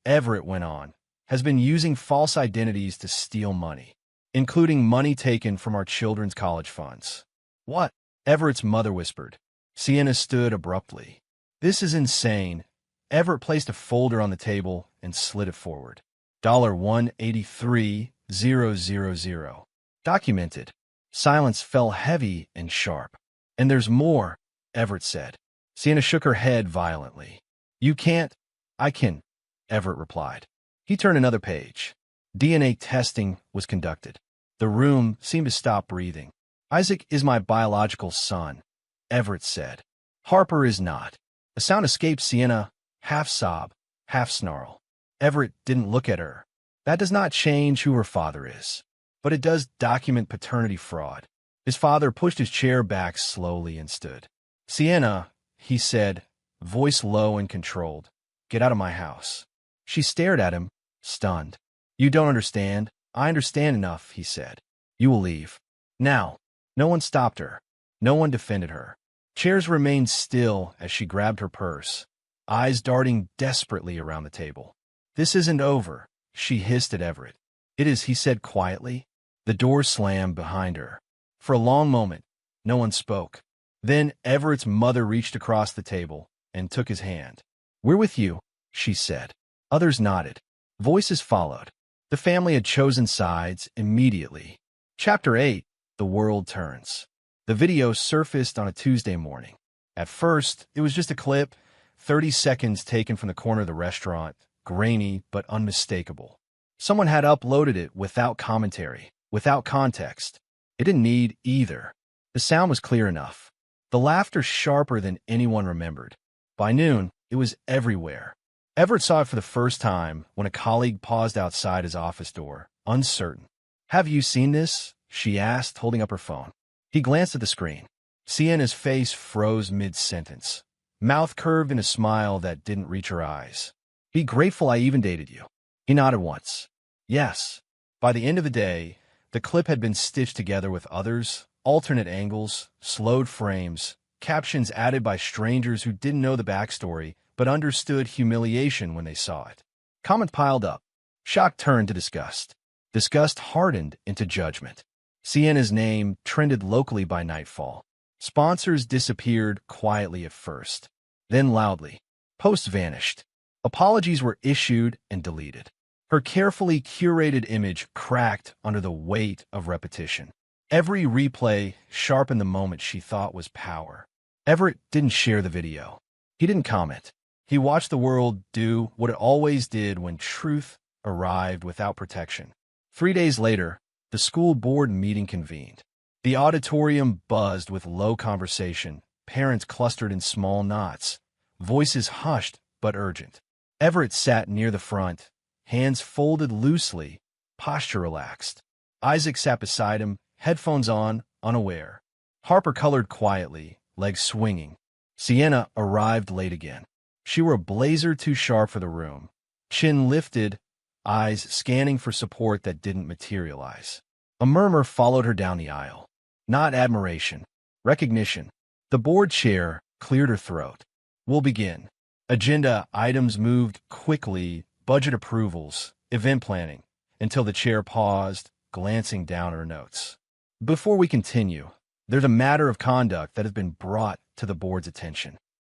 Everett went on, "has been using false identities to steal money, including money taken from our children's college funds." "What?" Everett's mother whispered. Sienna stood abruptly. "This is insane." Everett placed a folder on the table and slid it forward. $183,000. Documented. Silence fell heavy and sharp. "And there's more," Everett said. Sienna shook her head violently. "You can't." "I can," Everett replied. He turned another page. DNA testing was conducted. The room seemed to stop breathing. "Isaac is my biological son," Everett said. "Harper is not." A sound escaped Sienna, half sob, half snarl. Everett didn't look at her. "That does not change who her father is, but it does document paternity fraud." His father pushed his chair back slowly and stood. "Sienna," he said, voice low and controlled, "get out of my house." She stared at him, stunned. "You don't understand." "I understand enough," he said. "You will leave. Now." No one stopped her. No one defended her. Chairs remained still as she grabbed her purse, eyes darting desperately around the table. "This isn't over," she hissed at Everett. "It is," he said quietly. The door slammed behind her. For a long moment, no one spoke. Then Everett's mother reached across the table and took his hand. "We're with you," she said. Others nodded. Voices followed. The family had chosen sides immediately. Chapter 8. The World Turns. The video surfaced on a Tuesday morning. At first, it was just a clip, 30 seconds taken from the corner of the restaurant, grainy but unmistakable. Someone had uploaded it without commentary, without context. It didn't need either. The sound was clear enough. The laughter sharper than anyone remembered. By noon, it was everywhere. Everett saw it for the first time when a colleague paused outside his office door, uncertain. "Have you seen this?" she asked, holding up her phone. He glanced at the screen. Sienna's face froze mid-sentence, mouth curved in a smile that didn't reach her eyes. "Be grateful I even dated you." He nodded once. "Yes." By the end of the day, the clip had been stitched together with others, alternate angles, slowed frames, captions added by strangers who didn't know the backstory but understood humiliation when they saw it. Comments piled up. Shock turned to disgust. Disgust hardened into judgment. Sienna's name trended locally by nightfall. Sponsors disappeared quietly at first, then loudly. Posts vanished. Apologies were issued and deleted. Her carefully curated image cracked under the weight of repetition. Every replay sharpened the moment she thought was power. Everett didn't share the video. He didn't comment. He watched the world do what it always did when truth arrived without protection. 3 days later, the school board meeting convened. The auditorium buzzed with low conversation, parents clustered in small knots, voices hushed but urgent. Everett sat near the front, hands folded loosely, posture relaxed. Isaac sat beside him, headphones on, unaware. Harper colored quietly, legs swinging. Sienna arrived late again. She wore a blazer too sharp for the room, chin lifted, eyes scanning for support that didn't materialize. A murmur followed her down the aisle. Not admiration, recognition. The board chair cleared her throat. "We'll begin." Agenda items moved quickly, budget approvals, event planning, until the chair paused, glancing down her notes. Before we continue, there's a matter of conduct that has been brought to the board's attention.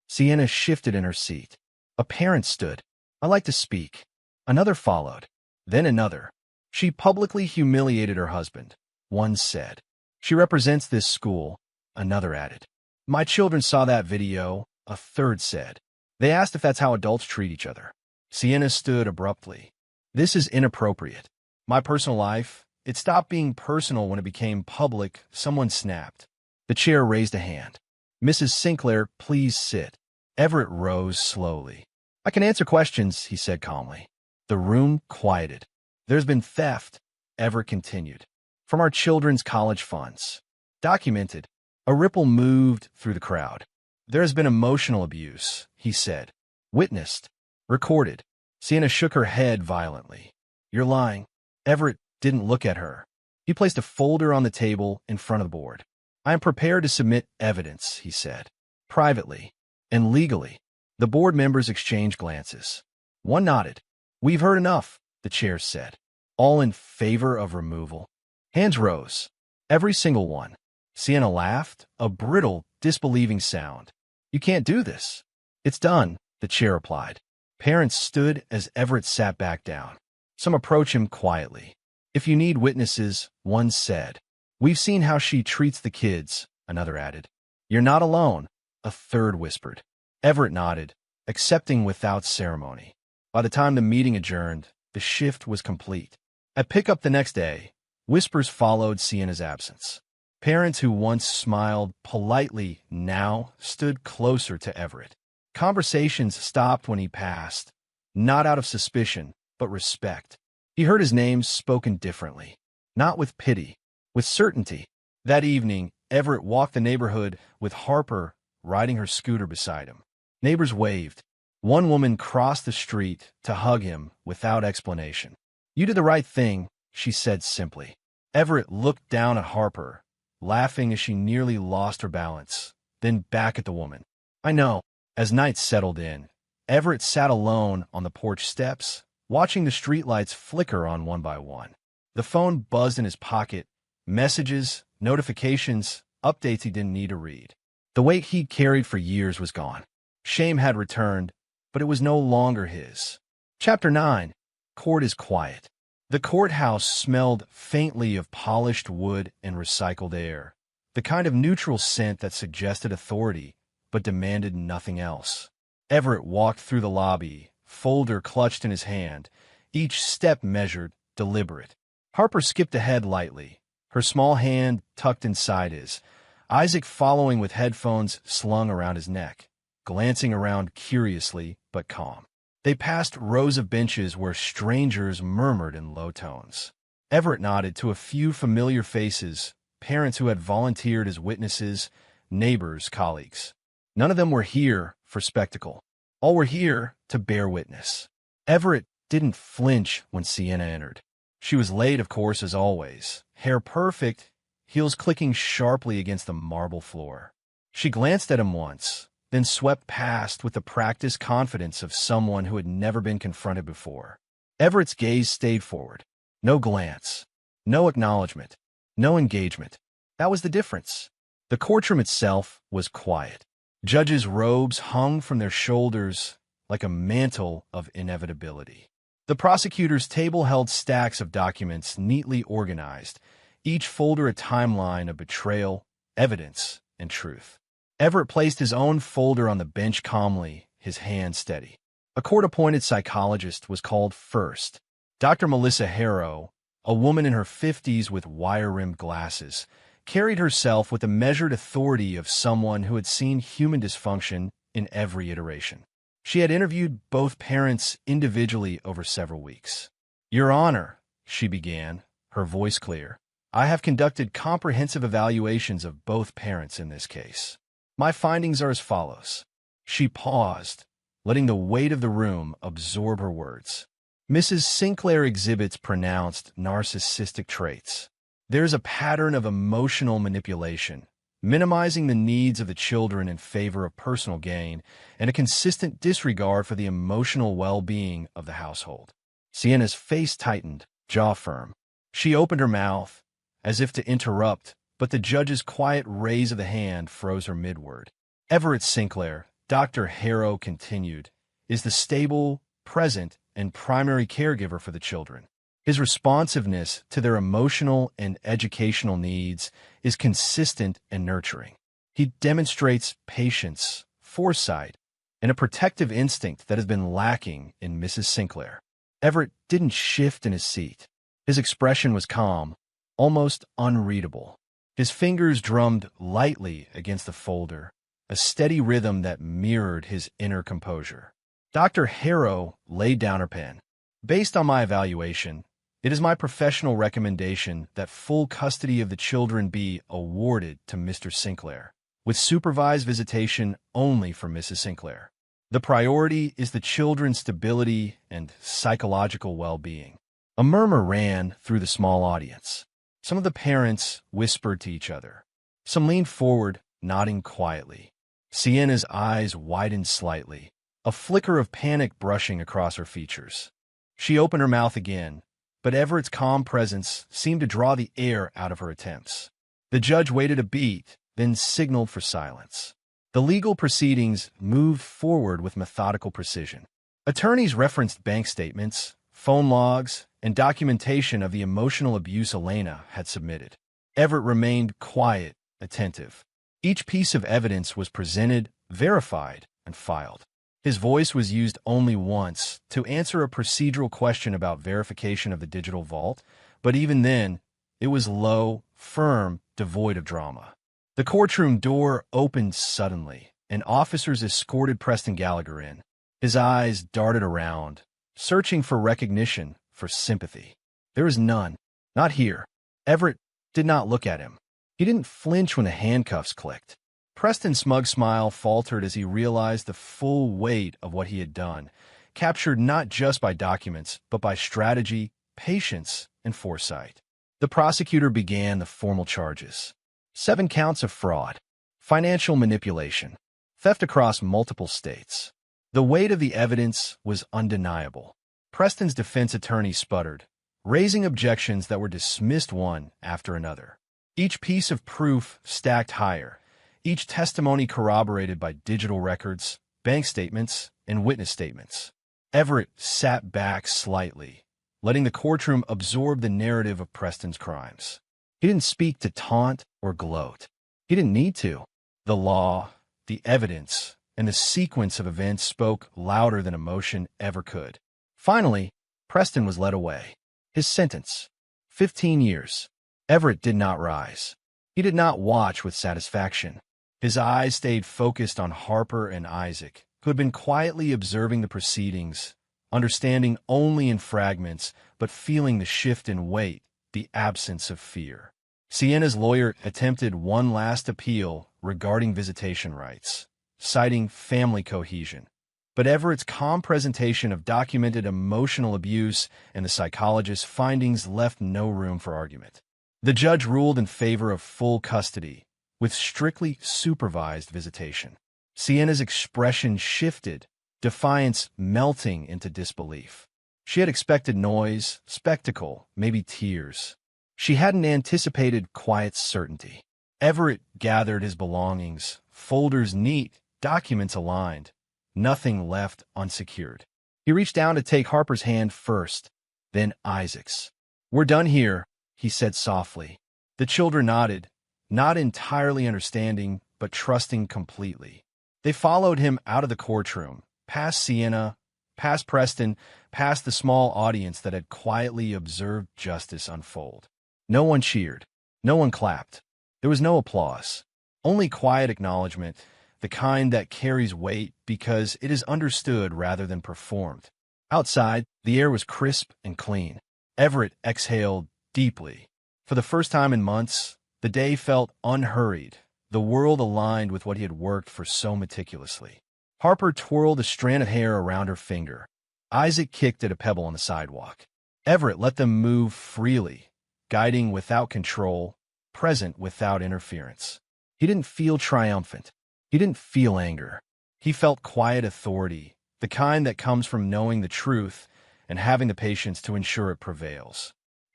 Sienna shifted in her seat. A parent stood. "I'd like to speak." Another followed. Then another. "She publicly humiliated her husband," one said. "She represents this school," another added. "My children saw that video," a third said. They asked if that's how adults treat each other. Sienna stood abruptly. "This is inappropriate. My personal life, it stopped being personal when it became public," someone snapped. The chair raised a hand. "Mrs. Sinclair, please sit." Everett rose slowly. "I can answer questions," he said calmly. The room quieted. "There's been theft," Everett continued, "from our children's college funds. Documented." A ripple moved through the crowd. "There has been emotional abuse," he said. "Witnessed. Recorded." Sienna shook her head violently. "You're lying." Everett didn't look at her. He placed a folder on the table in front of the board. "I am prepared to submit evidence," he said. "Privately and legally." The board members exchanged glances. One nodded. "We've heard enough," the chair said. "All in favor of removal?" Hands rose. Every single one. Sienna laughed, a brittle, disbelieving sound. "You can't do this." "It's done," the chair replied. Parents stood as Everett sat back down. Some approached him quietly. "If you need witnesses," one said. "We've seen how she treats the kids," another added. "You're not alone," a third whispered. Everett nodded, accepting without ceremony. By the time the meeting adjourned, the shift was complete. At pickup the next day, whispers followed Sienna's absence. Parents who once smiled politely now stood closer to Everett. Conversations stopped when he passed, not out of suspicion, but respect. He heard his name spoken differently, not with pity, with certainty. That evening, Everett walked the neighborhood with Harper riding her scooter beside him. Neighbors waved. One woman crossed the street to hug him without explanation. "You did the right thing," she said simply. Everett looked down at Harper, laughing as she nearly lost her balance, then back at the woman. "I know." As night settled in, Everett sat alone on the porch steps, watching the streetlights flicker on one by one. The phone buzzed in his pocket, messages, notifications, updates he didn't need to read. The weight he'd carried for years was gone. Shame had returned, but it was no longer his. Chapter 9. Court is quiet. The courthouse smelled faintly of polished wood and recycled air, the kind of neutral scent that suggested authority but demanded nothing else. Everett walked through the lobby, folder clutched in his hand, each step measured, deliberate. Harper skipped ahead lightly, her small hand tucked inside his, Isaac following with headphones slung around his neck, glancing around curiously but calm. They passed rows of benches where strangers murmured in low tones. Everett nodded to a few familiar faces, parents who had volunteered as witnesses, neighbors, colleagues. None of them were here for spectacle. All were here to bear witness. Everett didn't flinch when Sienna entered. She was late, of course, as always, hair perfect, heels clicking sharply against the marble floor. She glanced at him once, then swept past with the practiced confidence of someone who had never been confronted before. Everett's gaze stayed forward. No glance, no acknowledgement, no engagement. That was the difference. The courtroom itself was quiet. Judges' robes hung from their shoulders like a mantle of inevitability. The prosecutor's table held stacks of documents neatly organized, each folder a timeline of betrayal, evidence, and truth. Everett placed his own folder on the bench calmly, his hand steady. A court-appointed psychologist was called first. Dr. Melissa Harrow, a woman in her 50s with wire-rimmed glasses, carried herself with the measured authority of someone who had seen human dysfunction in every iteration. She had interviewed both parents individually over several weeks. "Your Honor," she began, her voice clear, "I have conducted comprehensive evaluations of both parents in this case. My findings are as follows." She paused, letting the weight of the room absorb her words. "Mrs. Sinclair exhibits pronounced narcissistic traits. There's a pattern of emotional manipulation, minimizing the needs of the children in favor of personal gain, and a consistent disregard for the emotional well-being of the household." Sienna's face tightened, jaw firm. She opened her mouth, as if to interrupt, but the judge's quiet raise of the hand froze her mid-word. Everett Sinclair, Dr. Harrow continued, is the stable, present, and primary caregiver for the children. His responsiveness to their emotional and educational needs is consistent and nurturing. He demonstrates patience, foresight, and a protective instinct that has been lacking in Mrs. Sinclair. Everett didn't shift in his seat. His expression was calm, almost unreadable. His fingers drummed lightly against the folder, a steady rhythm that mirrored his inner composure. Dr. Harrow laid down her pen. Based on my evaluation, it is my professional recommendation that full custody of the children be awarded to Mr. Sinclair, with supervised visitation only for Mrs. Sinclair. The priority is the children's stability and psychological well-being. A murmur ran through the small audience. Some of the parents whispered to each other. Some leaned forward, nodding quietly. Sienna's eyes widened slightly, a flicker of panic brushing across her features. She opened her mouth again, but Everett's calm presence seemed to draw the air out of her attempts. The judge waited a beat, then signaled for silence. The legal proceedings moved forward with methodical precision. Attorneys referenced bank statements, phone logs, and documentation of the emotional abuse Elena had submitted. Everett remained quiet, attentive. Each piece of evidence was presented, verified, and filed. His voice was used only once to answer a procedural question about verification of the digital vault, but even then, it was low, firm, devoid of drama. The courtroom door opened suddenly, and officers escorted Preston Gallagher in. His eyes darted around, searching for recognition, for sympathy. There was none. Not here. Everett did not look at him. He didn't flinch when the handcuffs clicked. Preston's smug smile faltered as he realized the full weight of what he had done, captured not just by documents, but by strategy, patience, and foresight. The prosecutor began the formal charges. 7 counts of fraud, financial manipulation, theft across multiple states. The weight of the evidence was undeniable. Preston's defense attorney sputtered, raising objections that were dismissed one after another. Each piece of proof stacked higher, each testimony corroborated by digital records, bank statements, and witness statements. Everett sat back slightly, letting the courtroom absorb the narrative of Preston's crimes. He didn't speak to taunt or gloat. He didn't need to. The law, the evidence, and the sequence of events spoke louder than emotion ever could. Finally, Preston was led away. His sentence, 15 years. Everett did not rise. He did not watch with satisfaction. His eyes stayed focused on Harper and Isaac, who had been quietly observing the proceedings, understanding only in fragments, but feeling the shift in weight, the absence of fear. Sienna's lawyer attempted one last appeal regarding visitation rights, citing family cohesion. But Everett's calm presentation of documented emotional abuse and the psychologist's findings left no room for argument. The judge ruled in favor of full custody, with strictly supervised visitation. Sienna's expression shifted, defiance melting into disbelief. She had expected noise, spectacle, maybe tears. She hadn't anticipated quiet certainty. Everett gathered his belongings, folders neat, documents aligned, nothing left unsecured. He reached down to take Harper's hand first, then Isaac's. "We're done here," he said softly. The children nodded, not entirely understanding, but trusting completely. They followed him out of the courtroom, past Sienna, past Preston, past the small audience that had quietly observed justice unfold. No one cheered. No one clapped. There was no applause. Only quiet acknowledgement, the kind that carries weight because it is understood rather than performed. Outside, the air was crisp and clean. Everett exhaled deeply. For the first time in months, the day felt unhurried, the world aligned with what he had worked for so meticulously. Harper twirled a strand of hair around her finger. Isaac kicked at a pebble on the sidewalk. Everett let them move freely, guiding without control, present without interference. He didn't feel triumphant. He didn't feel anger. He felt quiet authority, the kind that comes from knowing the truth and having the patience to ensure it prevails.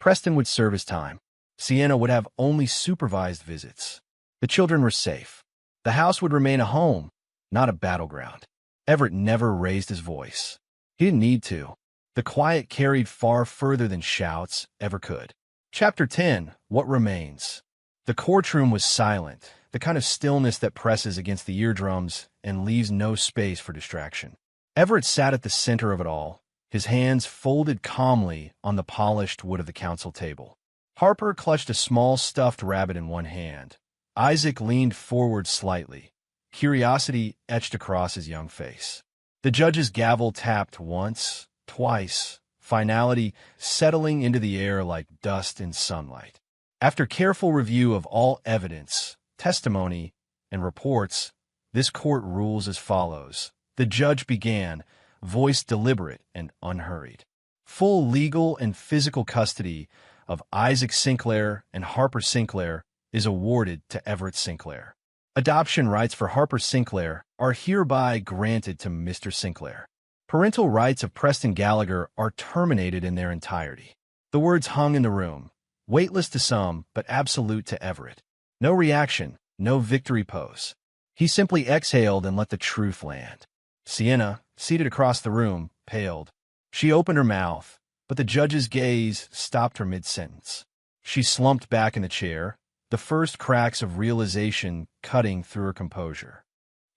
Preston would serve his time. Sienna would have only supervised visits. The children were safe. The house would remain a home, not a battleground. Everett never raised his voice. He didn't need to. The quiet carried far further than shouts ever could. Chapter 10. What Remains. The courtroom was silent, the kind of stillness that presses against the eardrums and leaves no space for distraction. Everett sat at the center of it all, his hands folded calmly on the polished wood of the council table. Harper clutched a small stuffed rabbit in one hand. Isaac leaned forward slightly, curiosity etched across his young face. The judge's gavel tapped once, twice, finality settling into the air like dust in sunlight. After careful review of all evidence, testimony, and reports, this court rules as follows. The judge began, voice deliberate and unhurried. Full legal and physical custody of Isaac Sinclair and Harper Sinclair is awarded to Everett Sinclair. Adoption rights for Harper Sinclair are hereby granted to Mr. Sinclair. Parental rights of Preston Gallagher are terminated in their entirety. The words hung in the room, weightless to some, but absolute to Everett. No reaction, no victory pose. He simply exhaled and let the truth land. Sienna, seated across the room, paled. She opened her mouth, but the judge's gaze stopped her mid-sentence. She slumped back in the chair, the first cracks of realization cutting through her composure.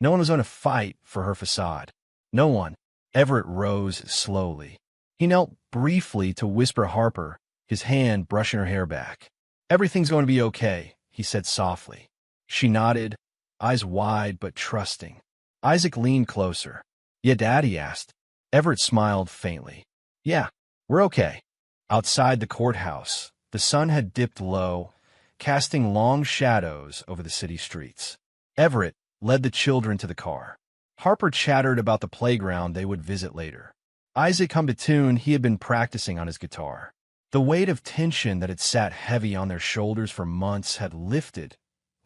No one was going to fight for her facade. No one. Everett rose slowly. He knelt briefly to whisper Harper, his hand brushing her hair back. "Everything's going to be okay," he said softly. She nodded, eyes wide but trusting. Isaac leaned closer. "Yeah, Dad?" he asked. Everett smiled faintly. "Yeah, we're okay." Outside the courthouse, the sun had dipped low, casting long shadows over the city streets. Everett led the children to the car. Harper chattered about the playground they would visit later. Isaac hummed a tune he had been practicing on his guitar. The weight of tension that had sat heavy on their shoulders for months had lifted,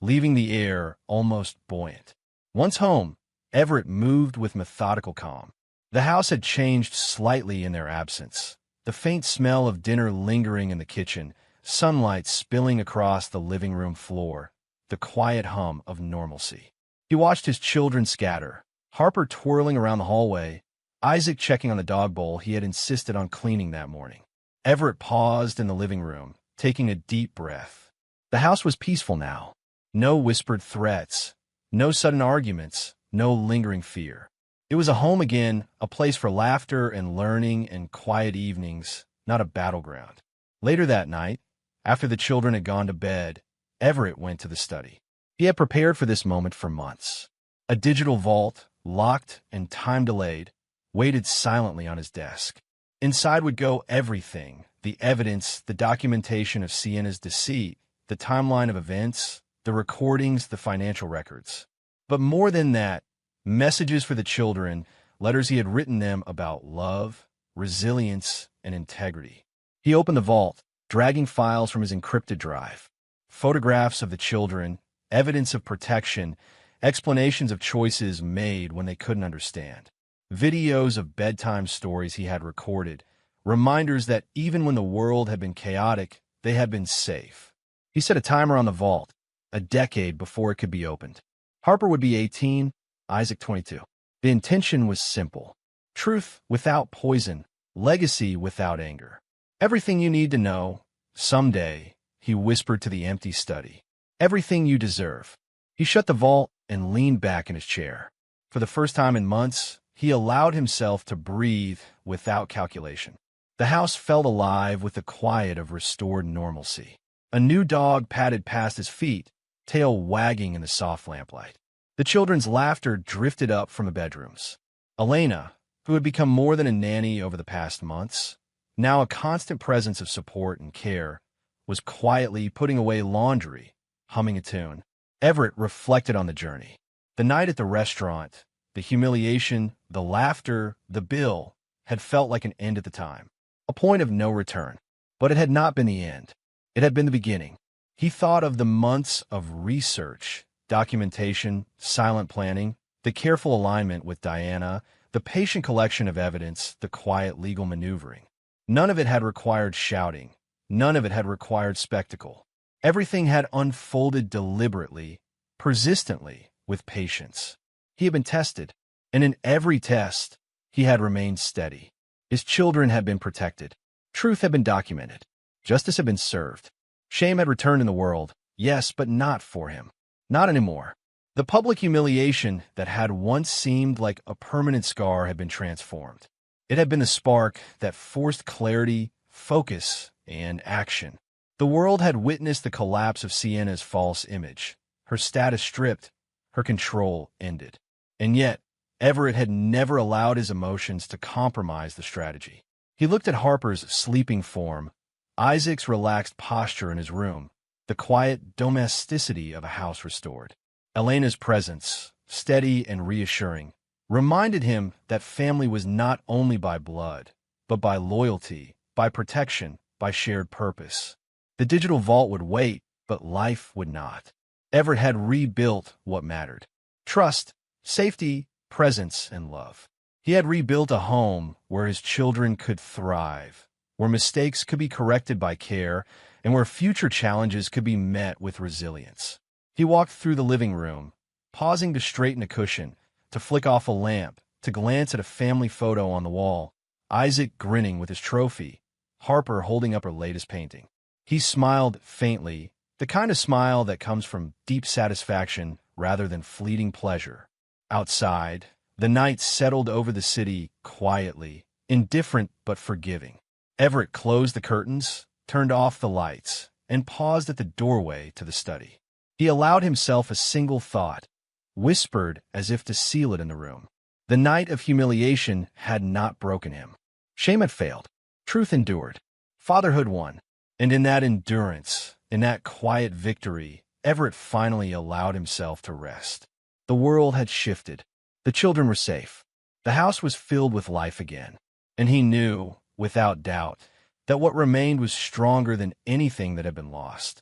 leaving the air almost buoyant. Once home, Everett moved with methodical calm. The house had changed slightly in their absence, the faint smell of dinner lingering in the kitchen, sunlight spilling across the living room floor, the quiet hum of normalcy. He watched his children scatter, Harper twirling around the hallway, Isaac checking on the dog bowl he had insisted on cleaning that morning. Everett paused in the living room, taking a deep breath. The house was peaceful now. No whispered threats, no sudden arguments, no lingering fear. It was a home again, a place for laughter and learning and quiet evenings, not a battleground. Later that night, after the children had gone to bed, Everett went to the study. He had prepared for this moment for months. A digital vault, locked and time-delayed, waited silently on his desk. Inside would go everything, the evidence, the documentation of Sienna's deceit, the timeline of events, the recordings, the financial records. But more than that, messages for the children, letters he had written them about love, resilience, and integrity. He opened the vault, dragging files from his encrypted drive. Photographs of the children, evidence of protection, explanations of choices made when they couldn't understand. Videos of bedtime stories he had recorded, reminders that even when the world had been chaotic, they had been safe. He set a timer on the vault, a decade before it could be opened. Harper would be 18, Isaac 22. The intention was simple. Truth without poison, legacy without anger. Everything you need to know, someday, he whispered to the empty study. Everything you deserve. He shut the vault and leaned back in his chair. For the first time in months, he allowed himself to breathe without calculation. The house felt alive with the quiet of restored normalcy. A new dog padded past his feet, tail wagging in the soft lamplight. The children's laughter drifted up from the bedrooms. Elena, who had become more than a nanny over the past months, now a constant presence of support and care, was quietly putting away laundry, humming a tune. Everett reflected on the journey. The night at the restaurant, the humiliation, the laughter, the bill, had felt like an end at the time, a point of no return. But it had not been the end. It had been the beginning. He thought of the months of research, documentation, silent planning, the careful alignment with Diana, the patient collection of evidence, the quiet legal maneuvering. None of it had required shouting, None of it had required spectacle. Everything had unfolded deliberately, persistently, with patience. He had been tested, and in every test, he had remained steady. His children had been protected. Truth had been documented. Justice had been served. Shame had returned in the world, yes, but not for him. Not anymore. The public humiliation that had once seemed like a permanent scar had been transformed. It had been the spark that forced clarity, focus, and action. The world had witnessed the collapse of Sienna's false image. Her status stripped, her control ended. And yet, Everett had never allowed his emotions to compromise the strategy. He looked at Harper's sleeping form, Isaac's relaxed posture in his room, the quiet domesticity of a house restored. Elena's presence, steady and reassuring, reminded him that family was not only by blood, but by loyalty, by protection, by shared purpose. The digital vault would wait, but life would not. Everett had rebuilt what mattered: trust, safety, presence, and love. He had rebuilt a home where his children could thrive, where mistakes could be corrected by care, and where future challenges could be met with resilience. He walked through the living room, pausing to straighten a cushion, to flick off a lamp, to glance at a family photo on the wall, Isaac grinning with his trophy, Harper holding up her latest painting. He smiled faintly, the kind of smile that comes from deep satisfaction rather than fleeting pleasure. Outside, the night settled over the city quietly, indifferent but forgiving. Everett closed the curtains, turned off the lights, and paused at the doorway to the study. He allowed himself a single thought, whispered as if to seal it in the room. The night of humiliation had not broken him. Shame had failed. Truth endured. Fatherhood won. And in that endurance, in that quiet victory, Everett finally allowed himself to rest. The world had shifted. The children were safe. The house was filled with life again. And he knew, without doubt, that what remained was stronger than anything that had been lost.